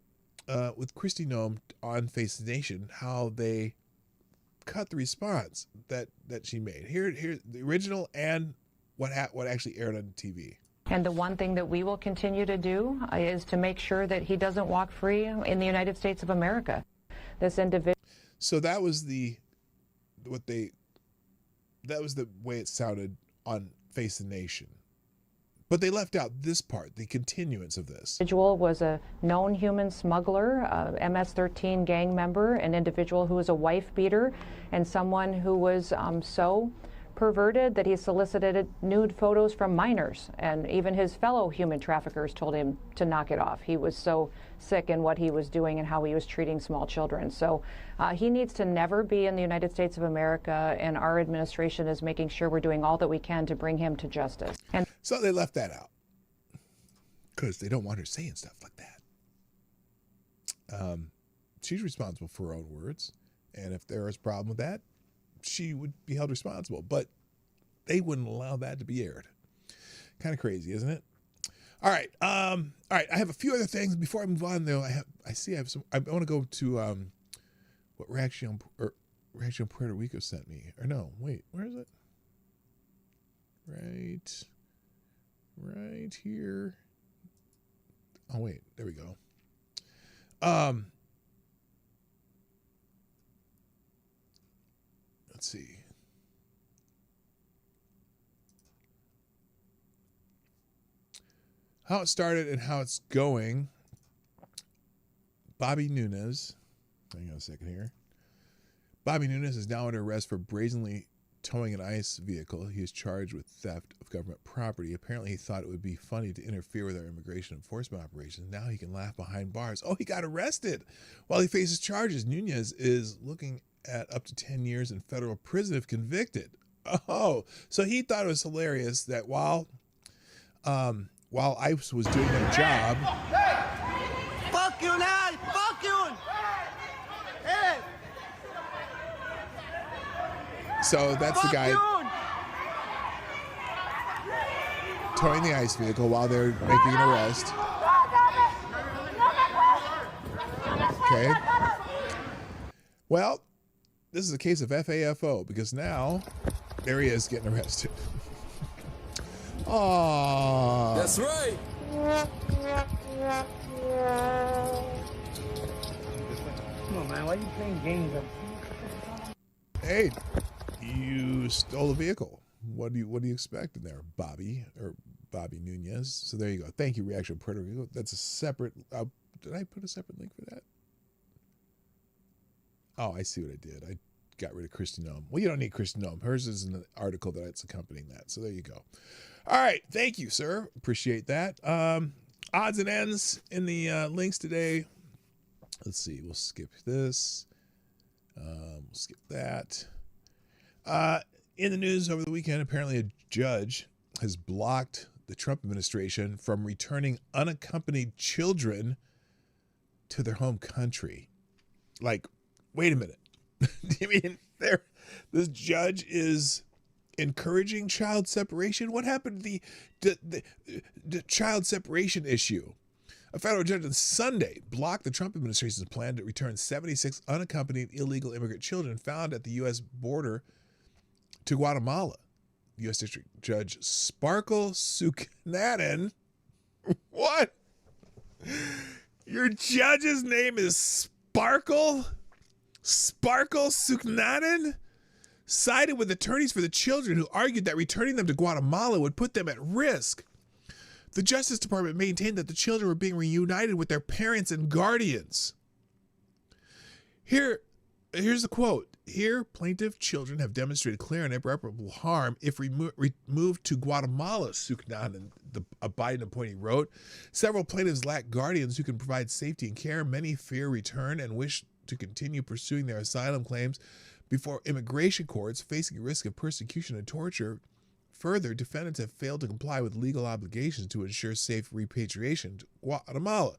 with Kristi Noem on Face the Nation, how they cut the response that she made. Here's the original and what actually aired on TV. And the one thing that we will continue to do is to make sure that he doesn't walk free in the United States of America. This individual. So that was the way it sounded on Face the Nation. But they left out this part, the continuance of this. Individual was a known human smuggler, a MS-13 gang member, an individual who was a wife beater, and someone who was so perverted that he solicited nude photos from minors, and even his fellow human traffickers told him to knock it off. He was so sick in what he was doing and how he was treating small children. So he needs to never be in the United States of America, and our administration is making sure we're doing all that we can to bring him to justice. And so they left that out because they don't want her saying stuff like that. She's responsible for her own words, and if there is a problem with that, she would be held responsible, but they wouldn't allow that to be aired. Kind of crazy, isn't it? All right. I have a few other things before I move on, though. I have some. I want to go to what Reaction Puerto Rico sent me. Or no, wait, where is it? Right here. Oh wait, there we go. Let's see. How it started and how it's going. Bobby Nunez. Hang on a second here. Bobby Nunez is now under arrest for brazenly towing an ICE vehicle. He is charged with theft of government property. Apparently, he thought it would be funny to interfere with our immigration enforcement operations. Now he can laugh behind bars. Oh, he got arrested. While he faces charges, Nunez is looking at up to 10 years in federal prison if convicted. Oh, so he thought it was hilarious that while ICE was doing their job. Hey! Fuck you now! Fuck you! Hey! So that's the guy towing the ICE vehicle while they're making an arrest. Okay. Well, this is a case of FAFO because now there he is getting arrested. Aww. That's right. Come on, man. Why are you playing games? Hey, you stole a vehicle. What do you expect in there, Bobby Nunez? So there you go. Thank you, Reaction Puerto Rico. That's a separate. Did I put a separate link for that? Oh, I see what I did. I got rid of Kristi Noem. Well, you don't need Kristi Noem. Hers is an article that's accompanying that. So there you go. All right. Thank you, sir. Appreciate that. Odds and ends in the links today. Let's see. We'll skip this. We'll skip that. In the news over the weekend, apparently a judge has blocked the Trump administration from returning unaccompanied children to their home country. Like, wait a minute. You mean this judge is encouraging child separation? What happened to the child separation issue? A federal judge on Sunday blocked the Trump administration's plan to return 76 unaccompanied illegal immigrant children found at the U.S. border to Guatemala. U.S. District Judge Sparkle Suknaden. What? Your judge's name is Sparkle? Sparkle Suknaden? Sided with attorneys for the children who argued that returning them to Guatemala would put them at risk. The Justice Department maintained that the children were being reunited with their parents and guardians. Here's the quote. Here, plaintiff children have demonstrated clear and irreparable harm if removed to Guatemala, Suknan, a Biden appointee, wrote. Several plaintiffs lack guardians who can provide safety and care. Many fear return and wish to continue pursuing their asylum claims before immigration courts, facing a risk of persecution and torture. Further, defendants have failed to comply with legal obligations to ensure safe repatriation to Guatemala.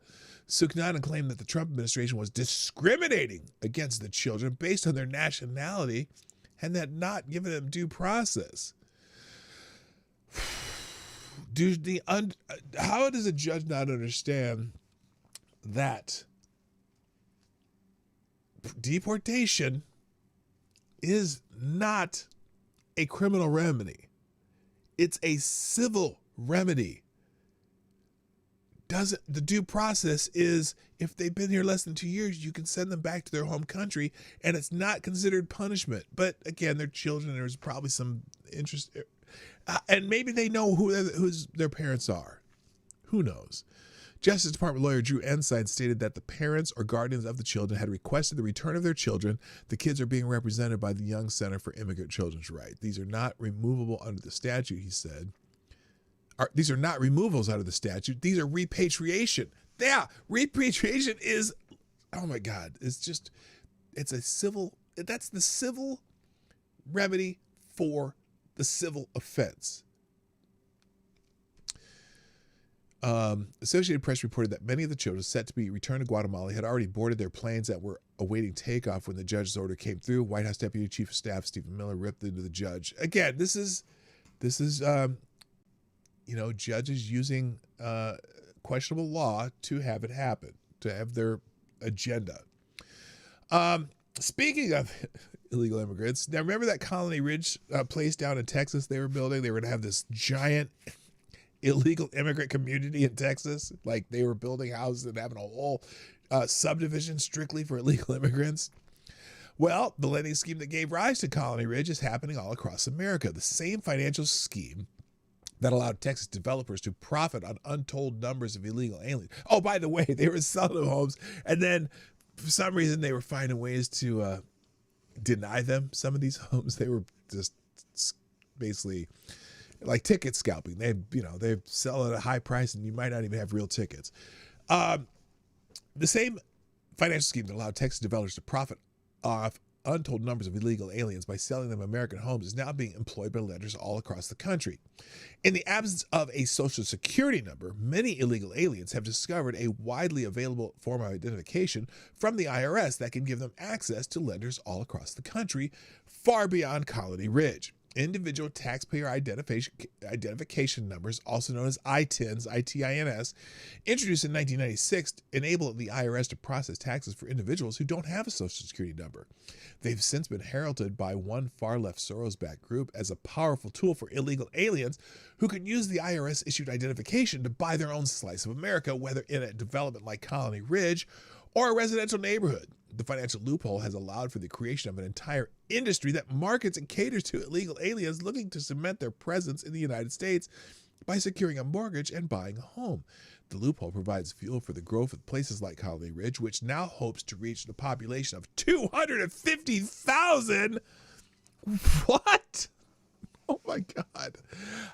Suknan claimed that the Trump administration was discriminating against the children based on their nationality and had not given them due process. How does a judge not understand that deportation is not a criminal remedy? It's a civil remedy. The due process is if they've been here less than 2 years, you can send them back to their home country, and it's not considered punishment. But again, they're children. There's probably some interest, and maybe they know who their parents are. Who knows? Justice Department lawyer Drew Ensign stated that the parents or guardians of the children had requested the return of their children. The kids are being represented by the Young Center for Immigrant Children's Rights. These are not removable under the statute, he said. These are not removals out of the statute. These are repatriation. Yeah, repatriation is, oh my God, that's the civil remedy for the civil offense. Associated Press reported that many of the children set to be returned to Guatemala had already boarded their planes that were awaiting takeoff when the judge's order came through. White House Deputy Chief of Staff Stephen Miller ripped into the judge. Again, this is judges using questionable law to have it happen, to have their agenda. Speaking of illegal immigrants, now remember that Colony Ridge place down in Texas they were building? They were going to have this giant illegal immigrant community in Texas. Like they were building houses and having a whole subdivision strictly for illegal immigrants. Well, the lending scheme that gave rise to Colony Ridge is happening all across America. The same financial scheme that allowed Texas developers to profit on untold numbers of illegal aliens. Oh, by the way, they were selling them homes, and then for some reason they were finding ways to deny them some of these homes. They were just basically like ticket scalping. They sell at a high price, and you might not even have real tickets. The same financial scheme that allowed Texas developers to profit off untold numbers of illegal aliens by selling them American homes is now being employed by lenders all across the country. In the absence of a social security number, many illegal aliens have discovered a widely available form of identification from the IRS that can give them access to lenders all across the country, far beyond Colony Ridge. Individual taxpayer identification numbers, also known as ITINs, ITINs, introduced in 1996, enable the IRS to process taxes for individuals who don't have a social security number. They've since been heralded by one far-left Soros-backed group as a powerful tool for illegal aliens who can use the IRS-issued identification to buy their own slice of America, whether in a development like Colony Ridge or a residential neighborhood. The financial loophole has allowed for the creation of an entire industry that markets and caters to illegal aliens looking to cement their presence in the United States by securing a mortgage and buying a home. The loophole provides fuel for the growth of places like Colony Ridge, which now hopes to reach the population of 250,000. What? Oh my God.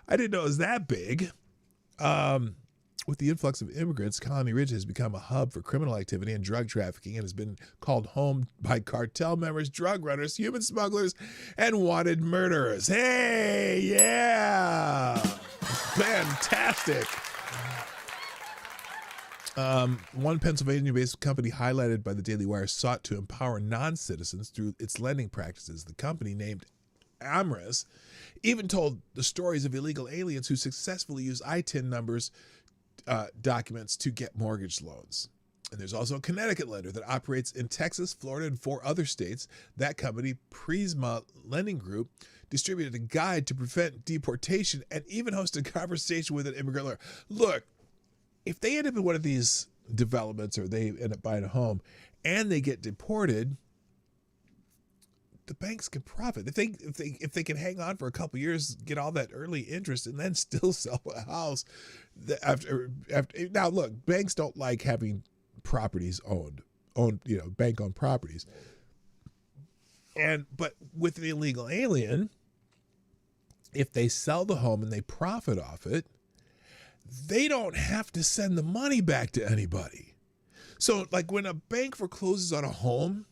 I didn't know it was that big. With the influx of immigrants, Colony Ridge has become a hub for criminal activity and drug trafficking and has been called home by cartel members, drug runners, human smugglers, and wanted murderers. Hey, yeah! Fantastic. One Pennsylvania-based company highlighted by the Daily Wire sought to empower non-citizens through its lending practices. The company, named Amras, even told the stories of illegal aliens who successfully use ITIN numbers documents to get mortgage loans. And there's also a Connecticut lender that operates in Texas, Florida, and 4 other states. That company, Prisma Lending Group, distributed a guide to prevent deportation and even hosted a conversation with an immigrant lawyer. Look, if they end up in one of these developments or they end up buying a home and they get deported, the banks can profit. If they can hang on for a couple of years, get all that early interest, and then still sell a house after. Now, look, banks don't like having properties owned, bank-owned properties. But with an illegal alien, if they sell the home and they profit off it, they don't have to send the money back to anybody. So like when a bank forecloses on a home,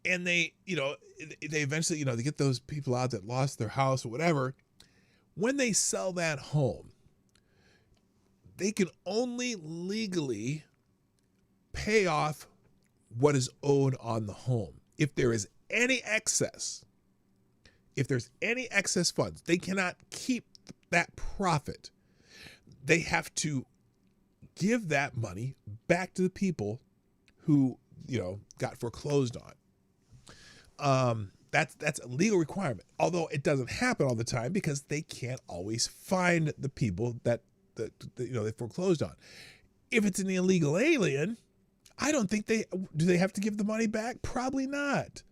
and they eventually, they get those people out that lost their house or whatever. When they sell that home, they can only legally pay off what is owed on the home. If there is any excess, if there's any excess funds, they cannot keep that profit. They have to give that money back to the people who, got foreclosed on. That's a legal requirement, although it doesn't happen all the time because they can't always find the people that they foreclosed on. If it's an illegal alien, I don't think do they have to give the money back? Probably not.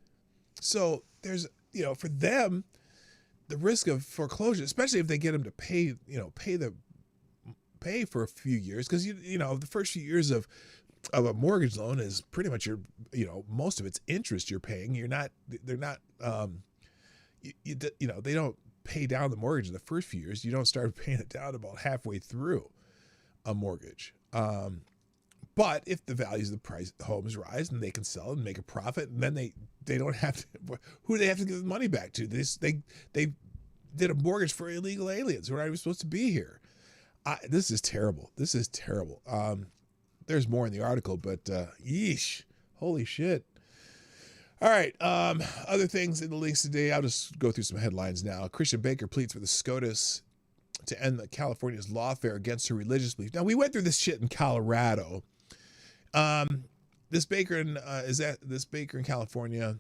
So there's, for them, the risk of foreclosure, especially if they get them to pay for a few years, because the first few years of a mortgage loan is pretty much your, most of it's interest you're paying. They don't pay down the mortgage in the first few years. You don't start paying it down about halfway through a mortgage. But if the values of the homes rise and they can sell and make a profit, and then they don't have to, who do they have to give the money back to? They did a mortgage for illegal aliens who are not even supposed to be here. This is terrible. This is terrible. There's more in the article, but yeesh, holy shit. All right, other things in the links today. I'll just go through some headlines now. Christian Baker pleads for the SCOTUS to end California's lawfare against her religious beliefs. Now, we went through this shit in Colorado. This baker in California,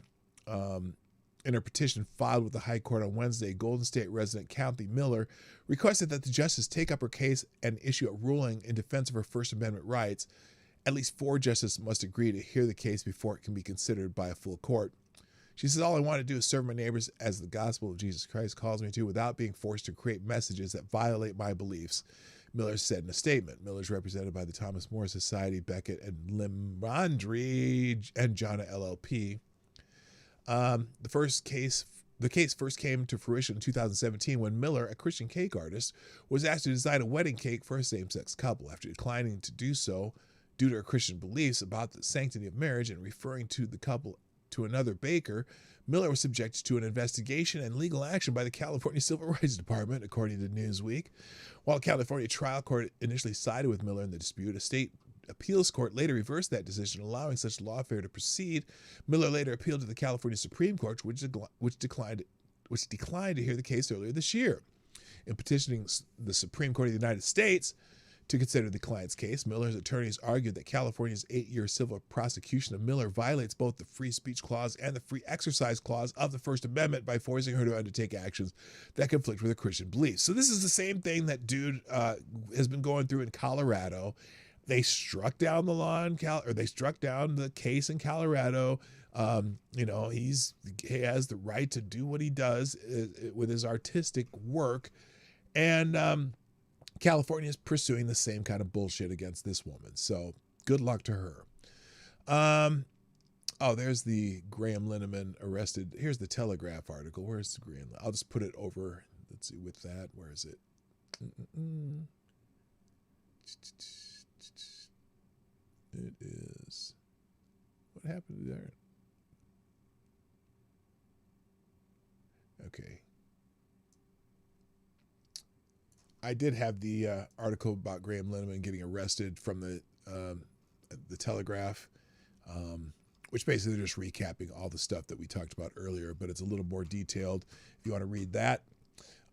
in her petition filed with the High Court on Wednesday, Golden State resident Kathy Miller requested that the justice take up her case and issue a ruling in defense of her First Amendment rights. At least 4 justices must agree to hear the case before it can be considered by a full court. She says, all I want to do is serve my neighbors as the gospel of Jesus Christ calls me to without being forced to create messages that violate my beliefs, Miller said in a statement. Miller is represented by the Thomas More Society, Beckett and Limandry and Jana LLP. The case first came to fruition in 2017 when Miller, a Christian cake artist, was asked to design a wedding cake for a same-sex couple. After declining to do so due to her Christian beliefs about the sanctity of marriage and referring to the couple to another baker, Miller was subjected to an investigation and legal action by the California Civil Rights Department, according to Newsweek. While the California trial court initially sided with Miller in the dispute, a state appeals court later reversed that decision, allowing such lawfare to proceed. Miller later appealed to the California Supreme Court, which declined to hear the case earlier this year. In petitioning the Supreme Court of the United States to consider the client's case, Miller's attorneys argued that California's 8-year civil prosecution of Miller violates both the free speech clause and the free exercise clause of the First Amendment by forcing her to undertake actions that conflict with her Christian beliefs. So this is the same thing that dude has been going through in Colorado. They struck down the law they struck down the case in Colorado. He has the right to do what he does with his artistic work. And California is pursuing the same kind of bullshit against this woman. So good luck to her. There's the Graham Lineman arrested. Here's the Telegraph article. Where's the Graham? I'll just put it over. Let's see with that. Where is it? It is. What happened there? Okay. I did have the article about Graham Lineman getting arrested from the Telegraph, which basically just recapping all the stuff that we talked about earlier, but it's a little more detailed if you want to read that.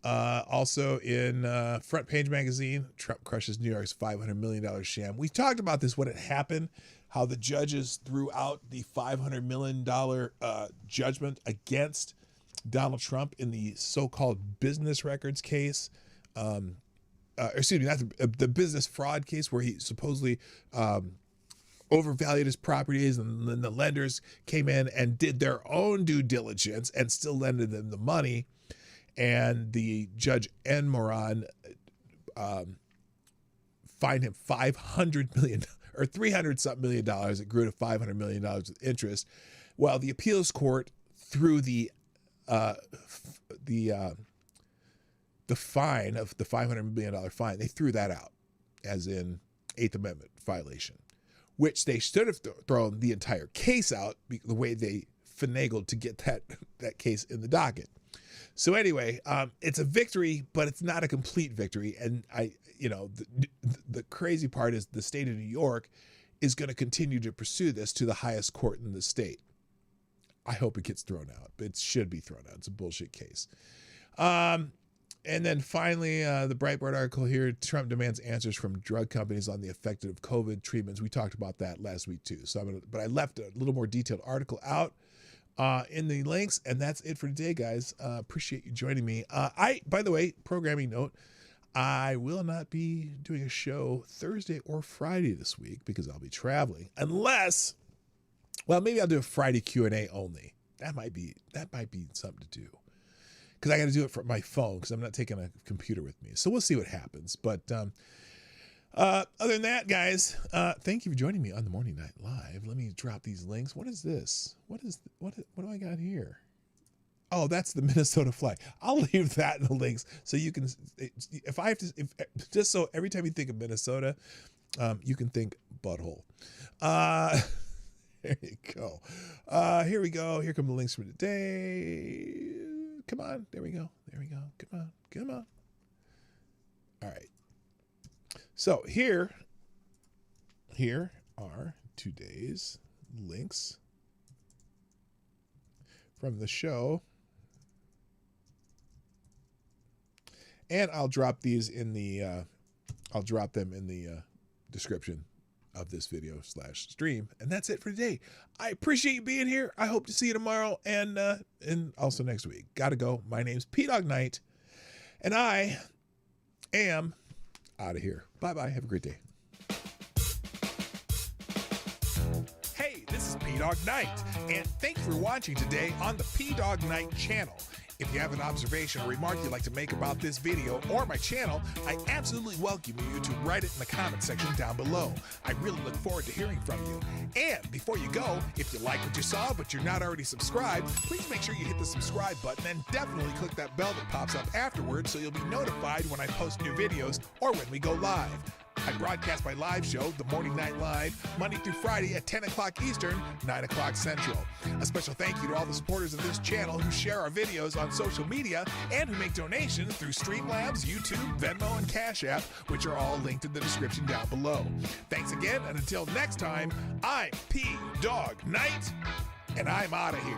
Also in Front Page Magazine, Trump crushes New York's $500 million sham. We talked about this when it happened, how the judges threw out the $500 million judgment against Donald Trump in the so-called business records case. Excuse me, not the business fraud case where he supposedly overvalued his properties, and then the lenders came in and did their own due diligence and still lended them the money. And the Judge N. Moran fined him $500 million or $300-something million. It grew to $500 million with interest. Well, the appeals court threw the fine of the $500 million fine. They threw that out as in Eighth Amendment violation, which they should have thrown the entire case out the way they finagled to get that case in the docket. So anyway, it's a victory, but it's not a complete victory. And the crazy part is the state of New York is going to continue to pursue this to the highest court in the state. I hope it gets thrown out, but it should be thrown out. It's a bullshit case. And then finally, the Breitbart article here, Trump demands answers from drug companies on the effect of COVID treatments. We talked about that last week too. But I left a little more detailed article out in the links, and that's it for today, guys. Appreciate you joining me. By the way, programming note, I will not be doing a show Thursday or Friday this week because I'll be traveling, unless, well, maybe I'll do a Friday Q&A only. That might be something to do, because I got to do it from my phone because I'm not taking a computer with me. So we'll see what happens. But other than that, guys, thank you for joining me on the Morning Night Live. Let me drop these links. What is this? What do I got here? Oh, that's the Minnesota flag. I'll leave that in the links so you can, just so every time you think of Minnesota, you can think butthole. There you go. Here we go. Here come the links for today. Come on. There we go. Come on. All right. So here are today's links from the show. And I'll drop these in the, description of this video /stream. And that's it for today. I appreciate you being here. I hope to see you tomorrow and also next week. Gotta go. My name's PDawgKnight, and I am out of here. Bye-bye. Have a great day. Hey, this is PDawgKnight, and thank you for watching today on the PDawgKnight channel. If you have an observation or remark you'd like to make about this video or my channel, I absolutely welcome you to write it in the comment section down below. I really look forward to hearing from you. And before you go, if you like what you saw but you're not already subscribed, please make sure you hit the subscribe button and definitely click that bell that pops up afterwards so you'll be notified when I post new videos or when we go live. I broadcast my live show, The Morning Night Live, Monday through Friday at 10 o'clock Eastern, 9 o'clock Central. A special thank you to all the supporters of this channel who share our videos on social media and who make donations through Streamlabs, YouTube, Venmo, and Cashapp, which are all linked in the description down below. Thanks again, and until next time, I'm PDawgKnight, and I'm out of here.